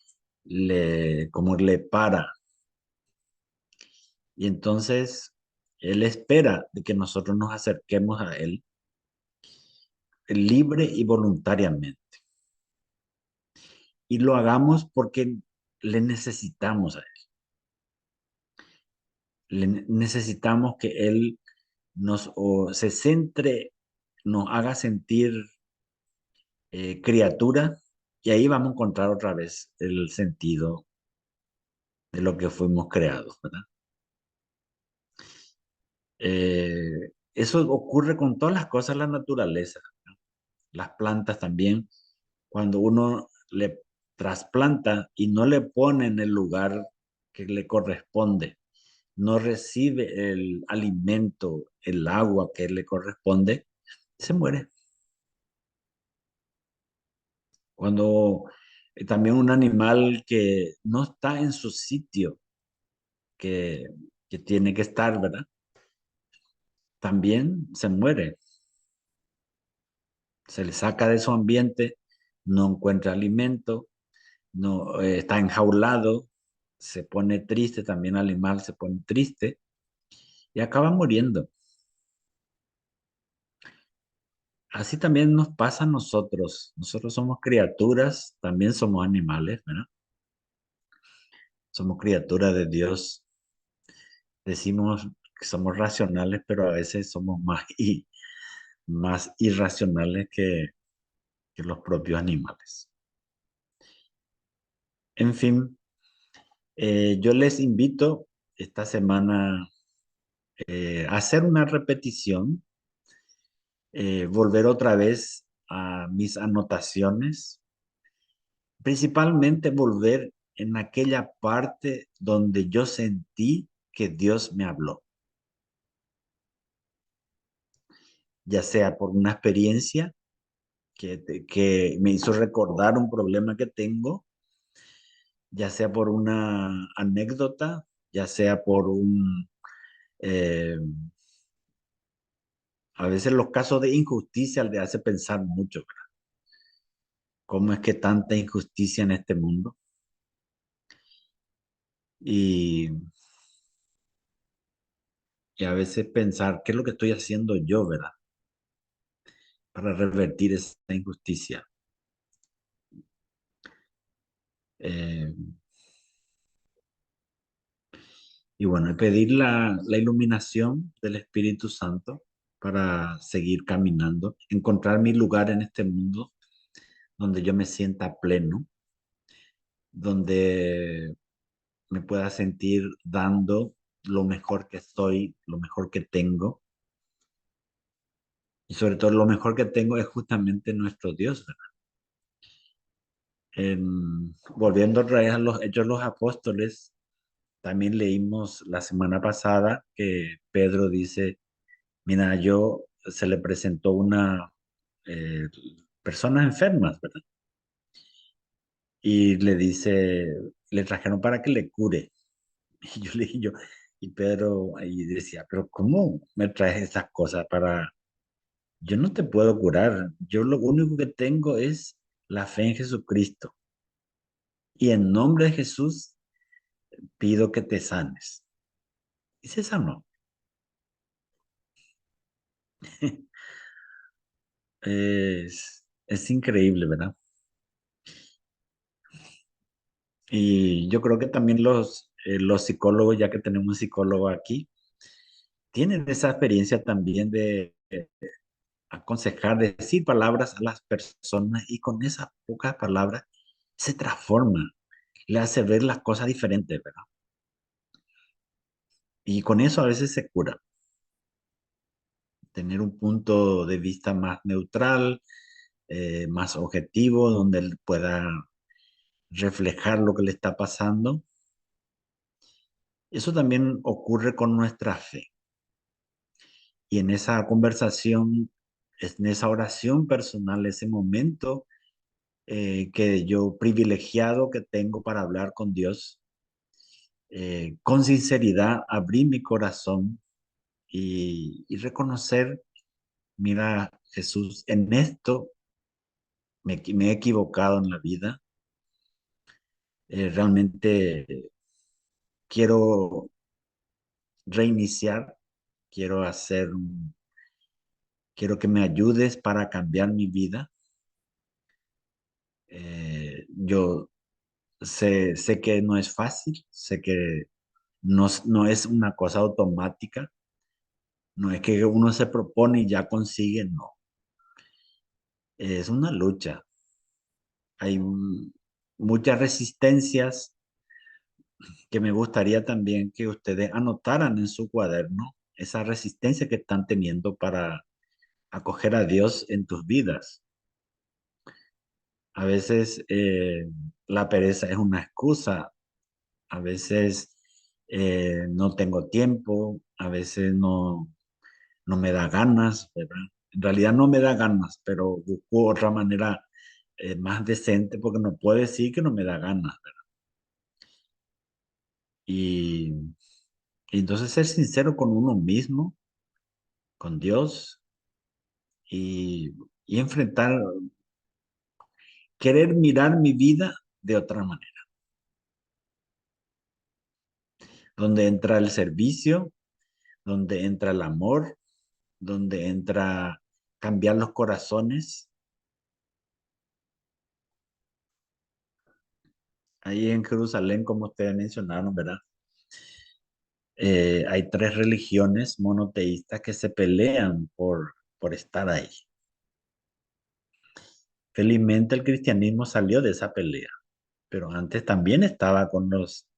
como le para. Y entonces Él espera de que nosotros nos acerquemos a Él libre y voluntariamente. Y lo hagamos porque le necesitamos a Él. Necesitamos que Él se centre, nos haga sentir criatura, y ahí vamos a encontrar otra vez el sentido de lo que fuimos creados, ¿verdad? Eso ocurre con todas las cosas de la naturaleza, ¿no? Las plantas también, cuando uno le trasplanta y no le pone en el lugar que le corresponde, no recibe el alimento, el agua que le corresponde, se muere. Cuando también un animal que no está en su sitio que, que tiene que estar, ¿verdad? También se muere. Se le saca de su ambiente, no encuentra alimento, no está enjaulado, se pone triste, también el animal se pone triste y acaba muriendo. Así también nos pasa a nosotros. Nosotros somos criaturas, también somos animales, ¿verdad? Somos criaturas de Dios. Decimos que somos racionales, pero a veces somos más irracionales que los propios animales. En fin, yo les invito esta semana a hacer una repetición, volver otra vez a mis anotaciones, principalmente volver en aquella parte donde yo sentí que Dios me habló, ya sea por una experiencia que me hizo recordar un problema que tengo, ya sea por una anécdota, ya sea por eh, a veces los casos de injusticia le hace pensar mucho, ¿verdad? ¿Cómo es que tanta injusticia en este mundo? Y, y a veces pensar, ¿qué es lo que estoy haciendo yo, verdad? Para revertir esa injusticia. Eh, y bueno, y pedir la iluminación del Espíritu Santo para seguir caminando, encontrar mi lugar en este mundo donde yo me sienta pleno, donde me pueda sentir dando lo mejor que soy, lo mejor que tengo. Y sobre todo lo mejor que tengo es justamente nuestro Dios, ¿verdad? Volviendo otra vez a los Hechos de los Apóstoles, también leímos la semana pasada que Pedro dice, mira, se le presentó una eh, personas enfermas, ¿verdad? Y le dice, le trajeron para que le cure. Y yo le dije, y Pedro ahí decía, pero ¿cómo me traes esas cosas para, yo no te puedo curar, yo lo único que tengo es la fe en Jesucristo. Y en nombre de Jesús pido que te sanes. Y se sanó. Es increíble, ¿verdad? Y yo creo que también los psicólogos, ya que tenemos un psicólogo aquí, tienen esa experiencia también de aconsejar, decir palabras a las personas y con esas pocas palabras se transforma, le hace ver las cosas diferentes, ¿verdad? Y con eso a veces se cura. Tener un punto de vista más neutral, más objetivo, donde él pueda reflejar lo que le está pasando. Eso también ocurre con nuestra fe. Y en esa conversación, en esa oración personal, ese momento que yo privilegiado que tengo para hablar con Dios, con sinceridad, abrí mi corazón y reconocer, mira, Jesús, en esto me he equivocado en la vida. Realmente quiero reiniciar, quiero quiero que me ayudes para cambiar mi vida. Yo sé que no es fácil, sé que no es una cosa automática, no es que uno se propone y ya consigue, no. Es una lucha. Hay muchas resistencias que me gustaría también que ustedes anotaran en su cuaderno, esa resistencia que están teniendo para acoger a Dios en tus vidas. A veces la pereza es una excusa, a veces no tengo tiempo, a veces no me da ganas, ¿verdad? En realidad no me da ganas, pero busco otra manera más decente porque no puedo decir que no me da ganas, ¿verdad? Y, y entonces ser sincero con uno mismo, con Dios y, y enfrentar, querer mirar mi vida de otra manera, donde entra el servicio, donde entra el amor, donde entra cambiar los corazones. Ahí en Jerusalén, como ustedes mencionaron, ¿verdad? Hay tres religiones monoteístas que se pelean por estar ahí. Felizmente el cristianismo salió de esa pelea, pero antes también estaba con los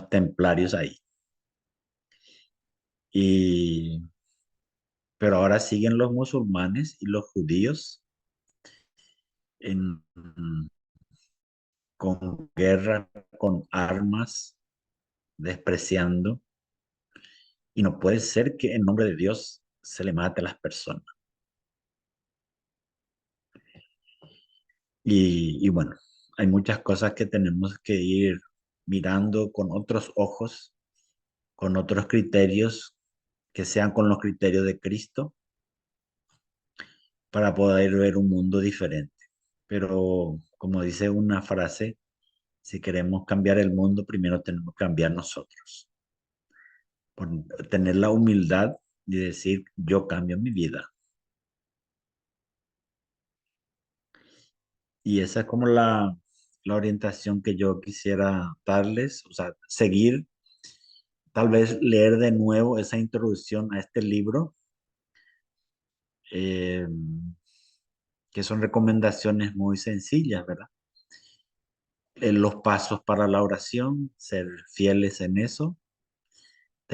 templarios ahí. Pero ahora siguen los musulmanes y los judíos en, con guerra, con armas, despreciando. Y no puede ser que en nombre de Dios se le mate a las personas. Y bueno, hay muchas cosas que tenemos que ir mirando con otros ojos, con otros criterios, que sean con los criterios de Cristo, para poder ver un mundo diferente. Pero como dice una frase, si queremos cambiar el mundo, primero tenemos que cambiar nosotros. Por tener la humildad de decir, yo cambio mi vida. Y esa es como la orientación que yo quisiera darles, o sea, seguir, tal vez leer de nuevo esa introducción a este libro, eh, que son recomendaciones muy sencillas, ¿verdad? Los pasos para la oración, ser fieles en eso,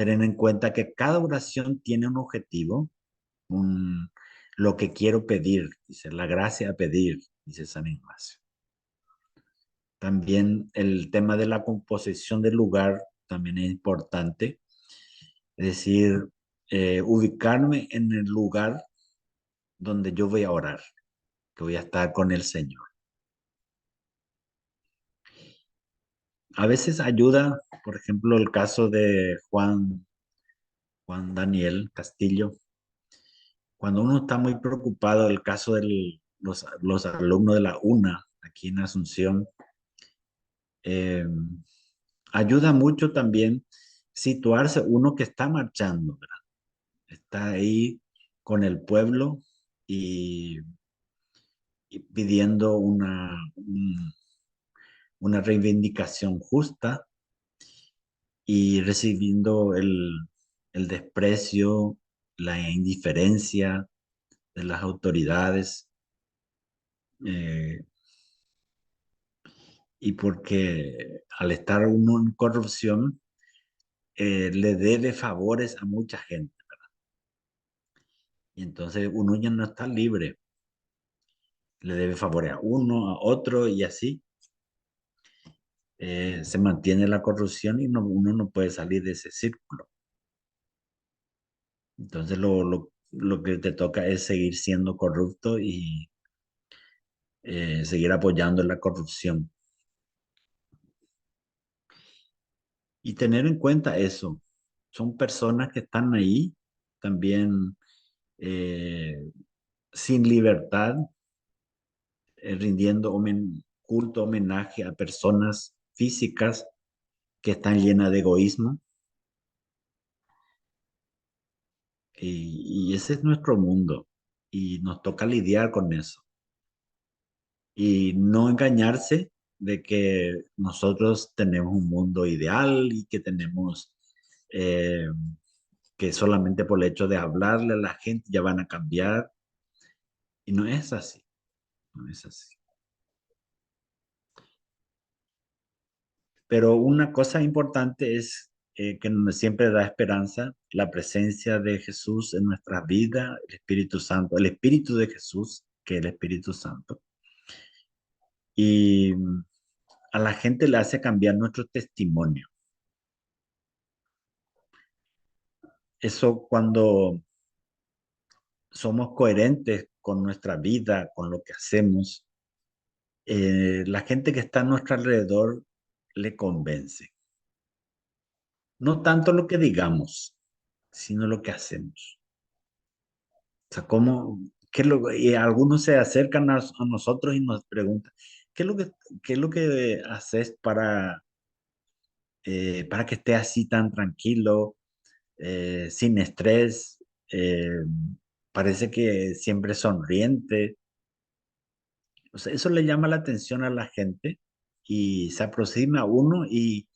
tener en cuenta que cada oración tiene un objetivo, lo que quiero pedir, dice la gracia a pedir, dice San Ignacio. También el tema de la composición del lugar también es importante, es decir, ubicarme en el lugar donde yo voy a orar, que voy a estar con el Señor. A veces ayuda, por ejemplo, el caso de Juan Daniel Castillo. Cuando uno está muy preocupado, el caso de los alumnos de la UNA aquí en Asunción, ayuda mucho también situarse uno que está marchando, ¿verdad? Está ahí con el pueblo y pidiendo una reivindicación justa y recibiendo el desprecio, la indiferencia de las autoridades. Y porque al estar uno en corrupción, le debe favores a mucha gente, ¿verdad? Y entonces uno ya no está libre. Le debe favores a uno, a otro y así. Se mantiene la corrupción y uno no puede salir de ese círculo. Entonces lo que te toca es seguir siendo corrupto y seguir apoyando la corrupción. Y tener en cuenta eso. Son personas que están ahí también sin libertad, rindiendo culto, homenaje a personas físicas que están llenas de egoísmo. Y ese es nuestro mundo y nos toca lidiar con eso. Y no engañarse de que nosotros tenemos un mundo ideal y que tenemos que solamente por el hecho de hablarle a la gente ya van a cambiar. Y no es así, no es así. Pero una cosa importante es que nos siempre da esperanza la presencia de Jesús en nuestras vidas, el Espíritu Santo, el Espíritu de Jesús, que es el Espíritu Santo. Y a la gente le hace cambiar nuestro testimonio. Eso cuando somos coherentes con nuestra vida, con lo que hacemos, la gente que está a nuestro alrededor le convence. No tanto lo que digamos, sino lo que hacemos. O sea, y algunos se acercan a nosotros y nos preguntan, ¿qué es lo que haces para que esté así tan tranquilo, sin estrés? Parece que siempre sonriente. O sea, eso le llama la atención a la gente y se aproxima a uno y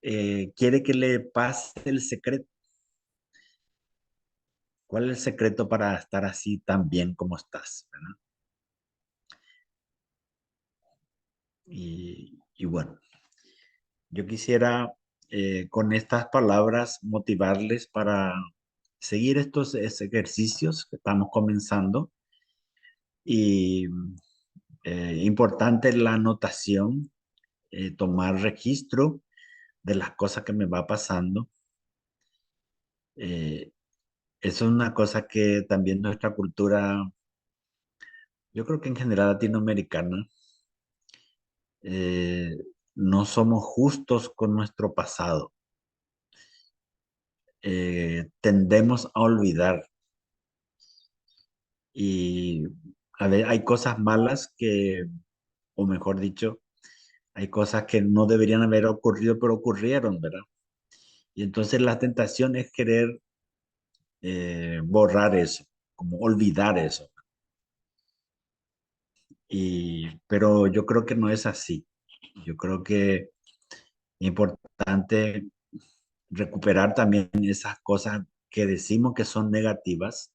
quiere que le pase el secreto. ¿Cuál es el secreto para estar así tan bien como estás? ¿Verdad? Y bueno, yo quisiera con estas palabras motivarles para seguir estos ejercicios que estamos comenzando. Y importante la anotación, tomar registro de las cosas que me va pasando. Eso es una cosa que también nuestra cultura, yo creo que en general latinoamericana, eh, no somos justos con nuestro pasado. Tendemos a olvidar y a ver, hay cosas malas o mejor dicho, hay cosas que no deberían haber ocurrido, pero ocurrieron, ¿verdad? Y entonces la tentación es querer borrar eso, como olvidar eso. Pero yo creo que no es así. Yo creo que es importante recuperar también esas cosas que decimos que son negativas,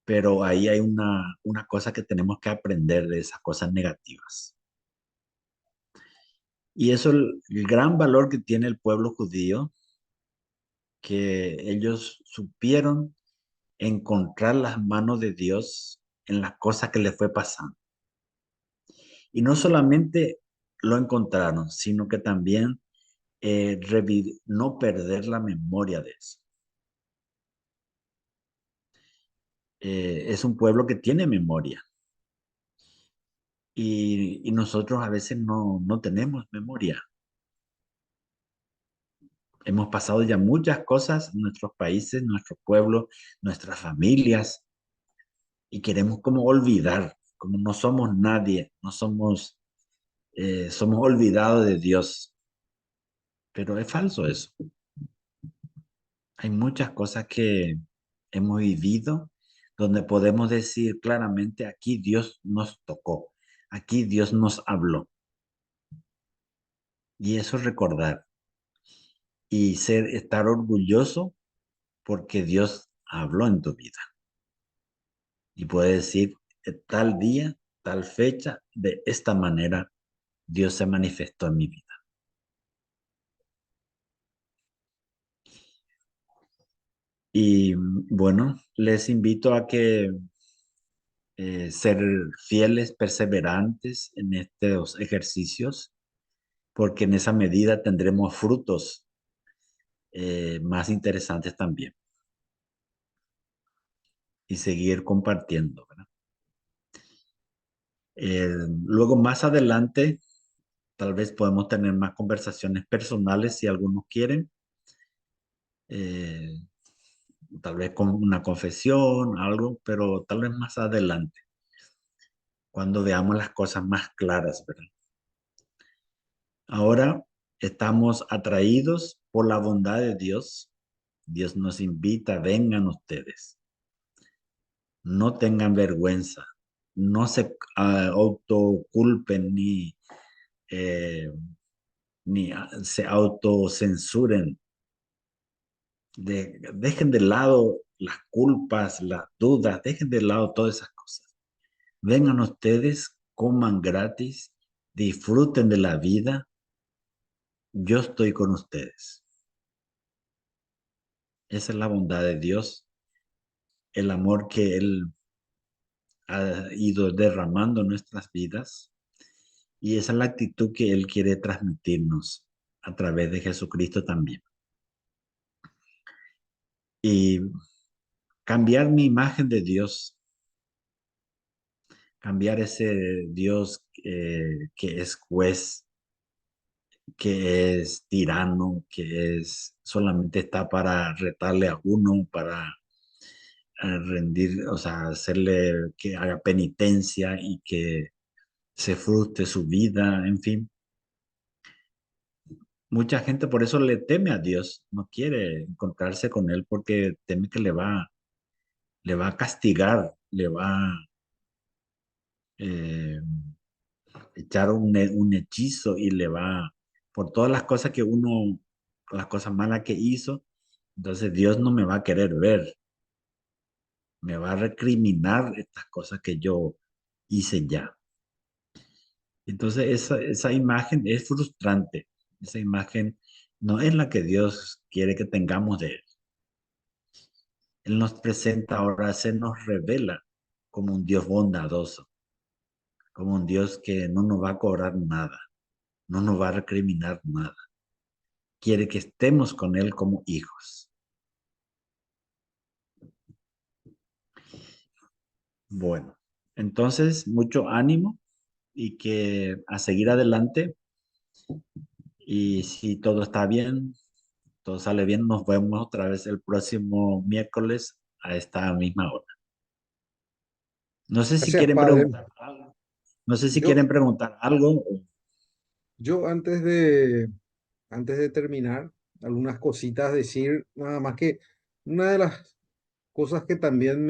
pero ahí hay una cosa que tenemos que aprender de esas cosas negativas. Y eso, el gran valor que tiene el pueblo judío que ellos supieron encontrar las manos de Dios en las cosas que les fue pasando. Y no solamente lo encontraron, sino que también no perder la memoria de eso. Es un pueblo que tiene memoria y nosotros a veces no tenemos memoria. Hemos pasado ya muchas cosas en nuestros países, nuestro pueblo, nuestras familias y queremos como olvidar, como no somos nadie, no somos, somos olvidados de Dios. Pero es falso eso. Hay muchas cosas que hemos vivido donde podemos decir claramente, aquí Dios nos tocó, aquí Dios nos habló. Y eso es recordar y estar orgulloso porque Dios habló en tu vida. Y puede decir, tal día, tal fecha, de esta manera, Dios se manifestó en mi vida. Y bueno, les invito a que ser fieles, perseverantes en estos ejercicios, porque en esa medida tendremos frutos más interesantes también. Y seguir compartiendo, ¿verdad? Luego más adelante, tal vez podemos tener más conversaciones personales si algunos quieren. Eh, Tal vez con una confesión, algo, pero tal vez más adelante, cuando veamos las cosas más claras, ¿verdad? Ahora estamos atraídos por la bondad de Dios. Dios nos invita, vengan ustedes, no tengan vergüenza, no se autoculpen eh, ni se autocensuren. Dejen de lado las culpas, las dudas, dejen de lado todas esas cosas. Vengan ustedes, coman gratis, disfruten de la vida. Yo estoy con ustedes. Esa es la bondad de Dios, el amor que Él ha ido derramando en nuestras vidas. Y esa es la actitud que Él quiere transmitirnos a través de Jesucristo también. Y cambiar mi imagen de Dios, cambiar ese Dios que es juez, que es tirano, que solamente está para retarle a uno, para rendir, o sea, hacerle que haga penitencia y que se frustre su vida, en fin. Mucha gente por eso le teme a Dios, no quiere encontrarse con Él porque teme que le va a castigar, le va a eh, echar un hechizo y le va, por todas las cosas que uno, las cosas malas que hizo, entonces Dios no me va a querer ver, me va a recriminar estas cosas que yo hice ya. Entonces esa imagen es frustrante, esa imagen no es la que Dios quiere que tengamos de Él. Él nos presenta ahora, se nos revela como un Dios bondadoso, como un Dios que no nos va a cobrar nada, no nos va a recriminar nada. Quiere que estemos con Él como hijos. Bueno, entonces mucho ánimo y que a seguir adelante. Y si todo está bien, todo sale bien, nos vemos otra vez el próximo miércoles a esta misma hora. No sé si Gracias, quieren Padre. preguntar algo. No sé si Yo, quieren preguntar algo. yo antes de terminar, algunas cositas, decir nada más que una de las cosas que también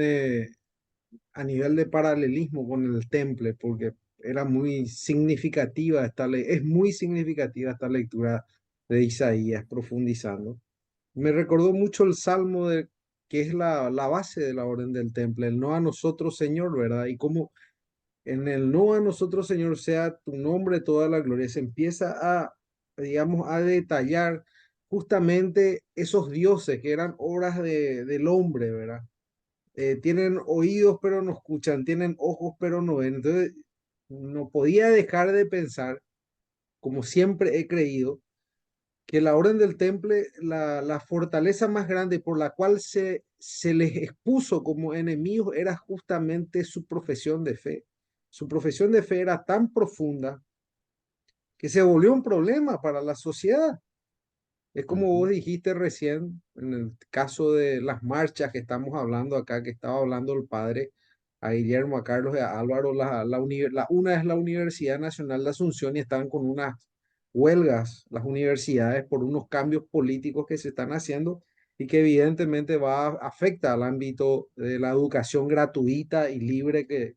a nivel de paralelismo con el temple, porque era muy significativa es muy significativa esta lectura de Isaías, profundizando. Me recordó mucho el Salmo que es la base de la orden del temple, el no a nosotros, Señor, ¿verdad? Y cómo en el no a nosotros, Señor, sea tu nombre toda la gloria. Se empieza digamos, a detallar justamente esos dioses que eran obras del hombre, ¿verdad? Tienen oídos pero no escuchan, tienen ojos pero no ven. Entonces, no podía dejar de pensar, como siempre he creído, que la orden del temple, la fortaleza más grande por la cual se les expuso como enemigos era justamente su profesión de fe. Su profesión de fe era tan profunda que se volvió un problema para la sociedad. Es como vos dijiste recién, en el caso de las marchas que estamos hablando acá, que estaba hablando el padre a Guillermo, a Carlos y a Álvaro, una es la Universidad Nacional de Asunción y están con unas huelgas las universidades por unos cambios políticos que se están haciendo y que evidentemente afecta al ámbito de la educación gratuita y libre que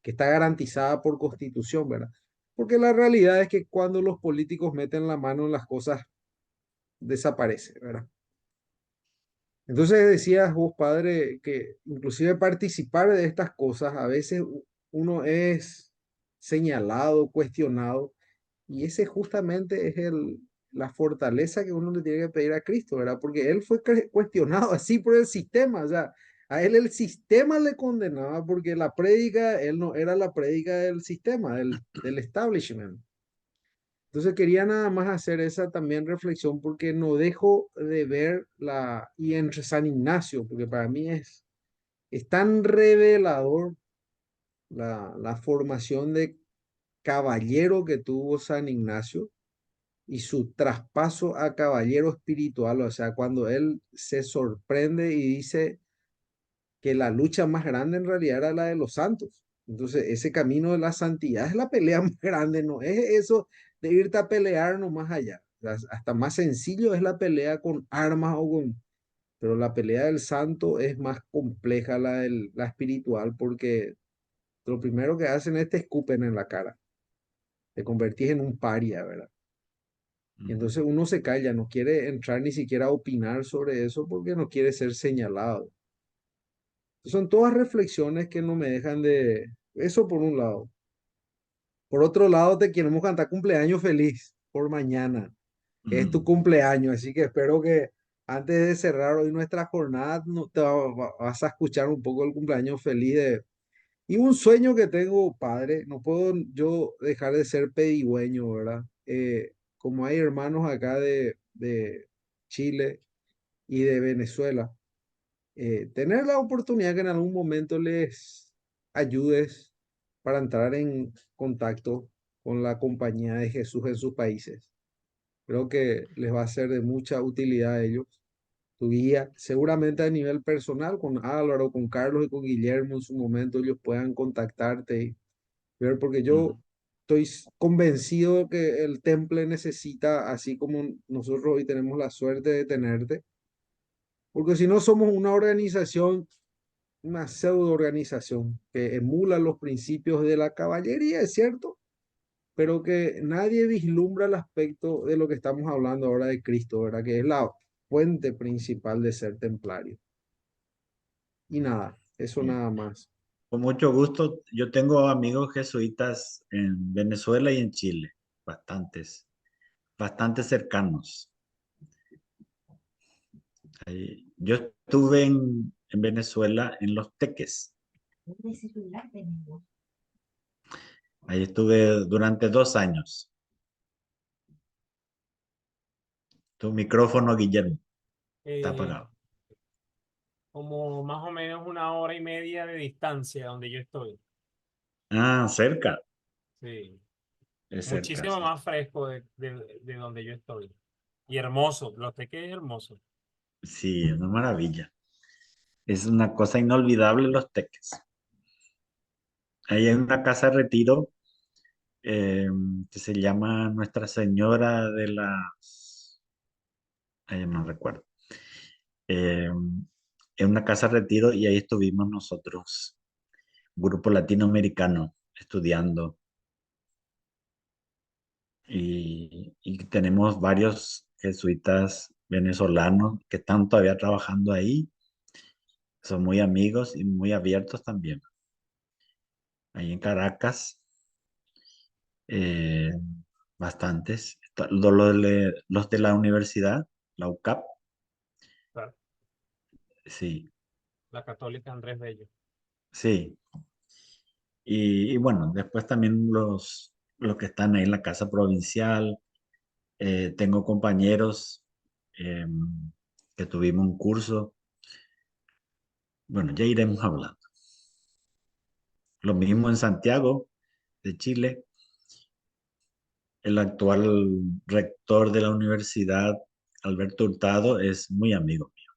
está garantizada por Constitución, ¿verdad? Porque la realidad es que cuando los políticos meten la mano en las cosas, desaparece, ¿verdad? Entonces decías vos, padre, que inclusive participar de estas cosas, a veces uno es señalado, cuestionado, y ese justamente es la fortaleza que uno le tiene que pedir a Cristo, ¿verdad? Porque él fue cuestionado así por el sistema, o sea, a él el sistema le condenaba porque la prédica, él no era la prédica del sistema, del establishment. Entonces quería nada más hacer esa también reflexión porque no dejo de ver y entre San Ignacio, porque para mí es tan revelador la formación de caballero que tuvo San Ignacio y su traspaso a caballero espiritual, o sea, cuando él se sorprende y dice que la lucha más grande en realidad era la de los santos. Entonces, ese camino de la santidad es la pelea más grande, no es eso de irte a pelear no más allá. Hasta más sencillo es la pelea con armas pero la pelea del santo es más compleja la espiritual porque lo primero que hacen es te escupen en la cara, te convertís en un paria, ¿verdad? Y entonces uno se calla, no quiere entrar ni siquiera a opinar sobre eso porque no quiere ser señalado. Son todas reflexiones que no me dejan de... Eso por un lado. Por otro lado, te queremos cantar cumpleaños feliz por mañana, que es tu cumpleaños, así que espero que antes de cerrar hoy nuestra jornada no vas a escuchar un poco el cumpleaños feliz de... Y un sueño que tengo, padre, no puedo yo dejar de ser pedigüeño, ¿verdad? Como hay hermanos acá de Chile y de Venezuela, tener la oportunidad que en algún momento les ayudes para entrar en contacto con la compañía de Jesús en sus países. Creo que les va a ser de mucha utilidad a ellos. Tu guía, seguramente a nivel personal, con Álvaro, con Carlos y con Guillermo en su momento, ellos puedan contactarte y ver, porque yo estoy convencido de que el temple necesita, así como nosotros hoy tenemos la suerte de tenerte, porque si no somos una pseudo organización que emula los principios de la caballería, es cierto, pero que nadie vislumbra el aspecto de lo que estamos hablando ahora de Cristo, ¿verdad? Que es la fuente principal de ser templario. Y nada, eso Bien. nada más. Con mucho gusto. Yo tengo amigos jesuitas en Venezuela y en Chile, bastantes, bastante cercanos. Yo estuve en Venezuela en Los Teques. Ahí estuve durante 2 años. Tu micrófono, Guillermo, está Eh, apagado. como más o menos 1 hora y media de distancia donde yo estoy. Ah, cerca. Sí. Es cerca, Muchísimo sí. más fresco de donde yo estoy. Y hermoso, Los Teques es hermoso. Sí, es una maravilla. Es una cosa inolvidable Los Teques. Ahí hay una casa de retiro eh, que se llama Nuestra Señora de las... Ay, no recuerdo. Eh, es una casa de retiro y ahí estuvimos nosotros, grupo latinoamericano, estudiando. Y tenemos varios jesuitas venezolanos que están todavía trabajando ahí. Son muy amigos y muy abiertos también. Ahí en Caracas. bastantes. Los de la universidad, la UCAP, Claro, sí, la católica Andrés Bello. sí. Y bueno, después también los que están ahí en la casa provincial. Tengo compañeros que tuvimos un curso. Bueno, ya iremos hablando. Lo mismo en Santiago de Chile. El actual rector de la universidad, Alberto Hurtado, es muy amigo mío.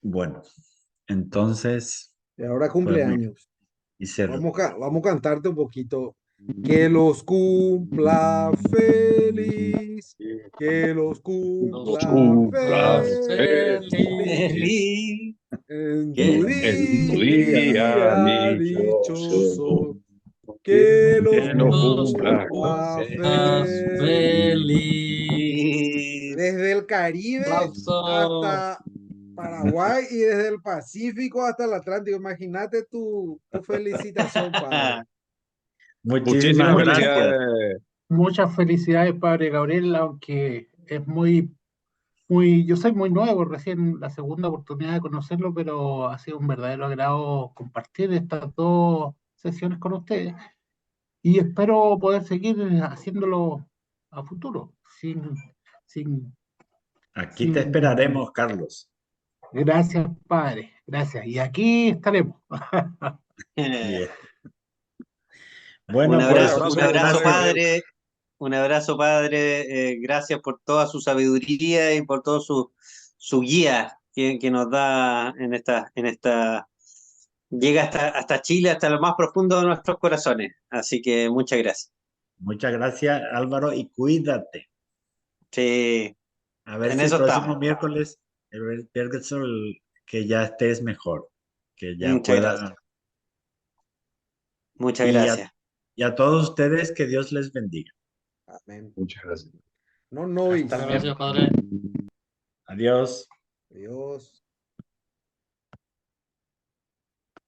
Bueno, entonces Y ahora fue muy... cumpleaños. Y se... Vamos a cantarte un poquito. Que los cumpla feliz. Que los cumpla cumpla feliz. Feliz. En Que tu en tu día día dichoso. dichoso, Que los que lo cumpla cumpla feliz. feliz. Desde el Caribe hasta Paraguay y desde el Pacífico hasta el Atlántico. Imagínate tu felicitación, padre. Muchísimas Muchísimas gracias. felicidades. Muchas felicidades, padre Gabriel, aunque es yo soy muy nuevo, recién la segunda oportunidad de conocerlo, pero ha sido un verdadero agrado compartir estas dos sesiones con ustedes y espero poder seguir haciéndolo a futuro, sin, Aquí te sin... esperaremos, Carlos. Gracias, padre, gracias. Y aquí estaremos. Bien. Un Bueno, pues abrazo, un abrazo, padre. padre. Un abrazo, padre. Gracias por toda su sabiduría y por todo su guía que nos da llega hasta Chile, hasta lo más profundo de nuestros corazones. Así que muchas gracias. muchas gracias, Álvaro, y cuídate. Sí, A ver en si el eso próximo estamos. miércoles, que ya estés mejor, que ya Muchas gracias. pueda. Muchas Y gracias. y a todos ustedes, que Dios les bendiga. Amén. Muchas gracias. No, no, Hasta luego. Adiós. Adiós.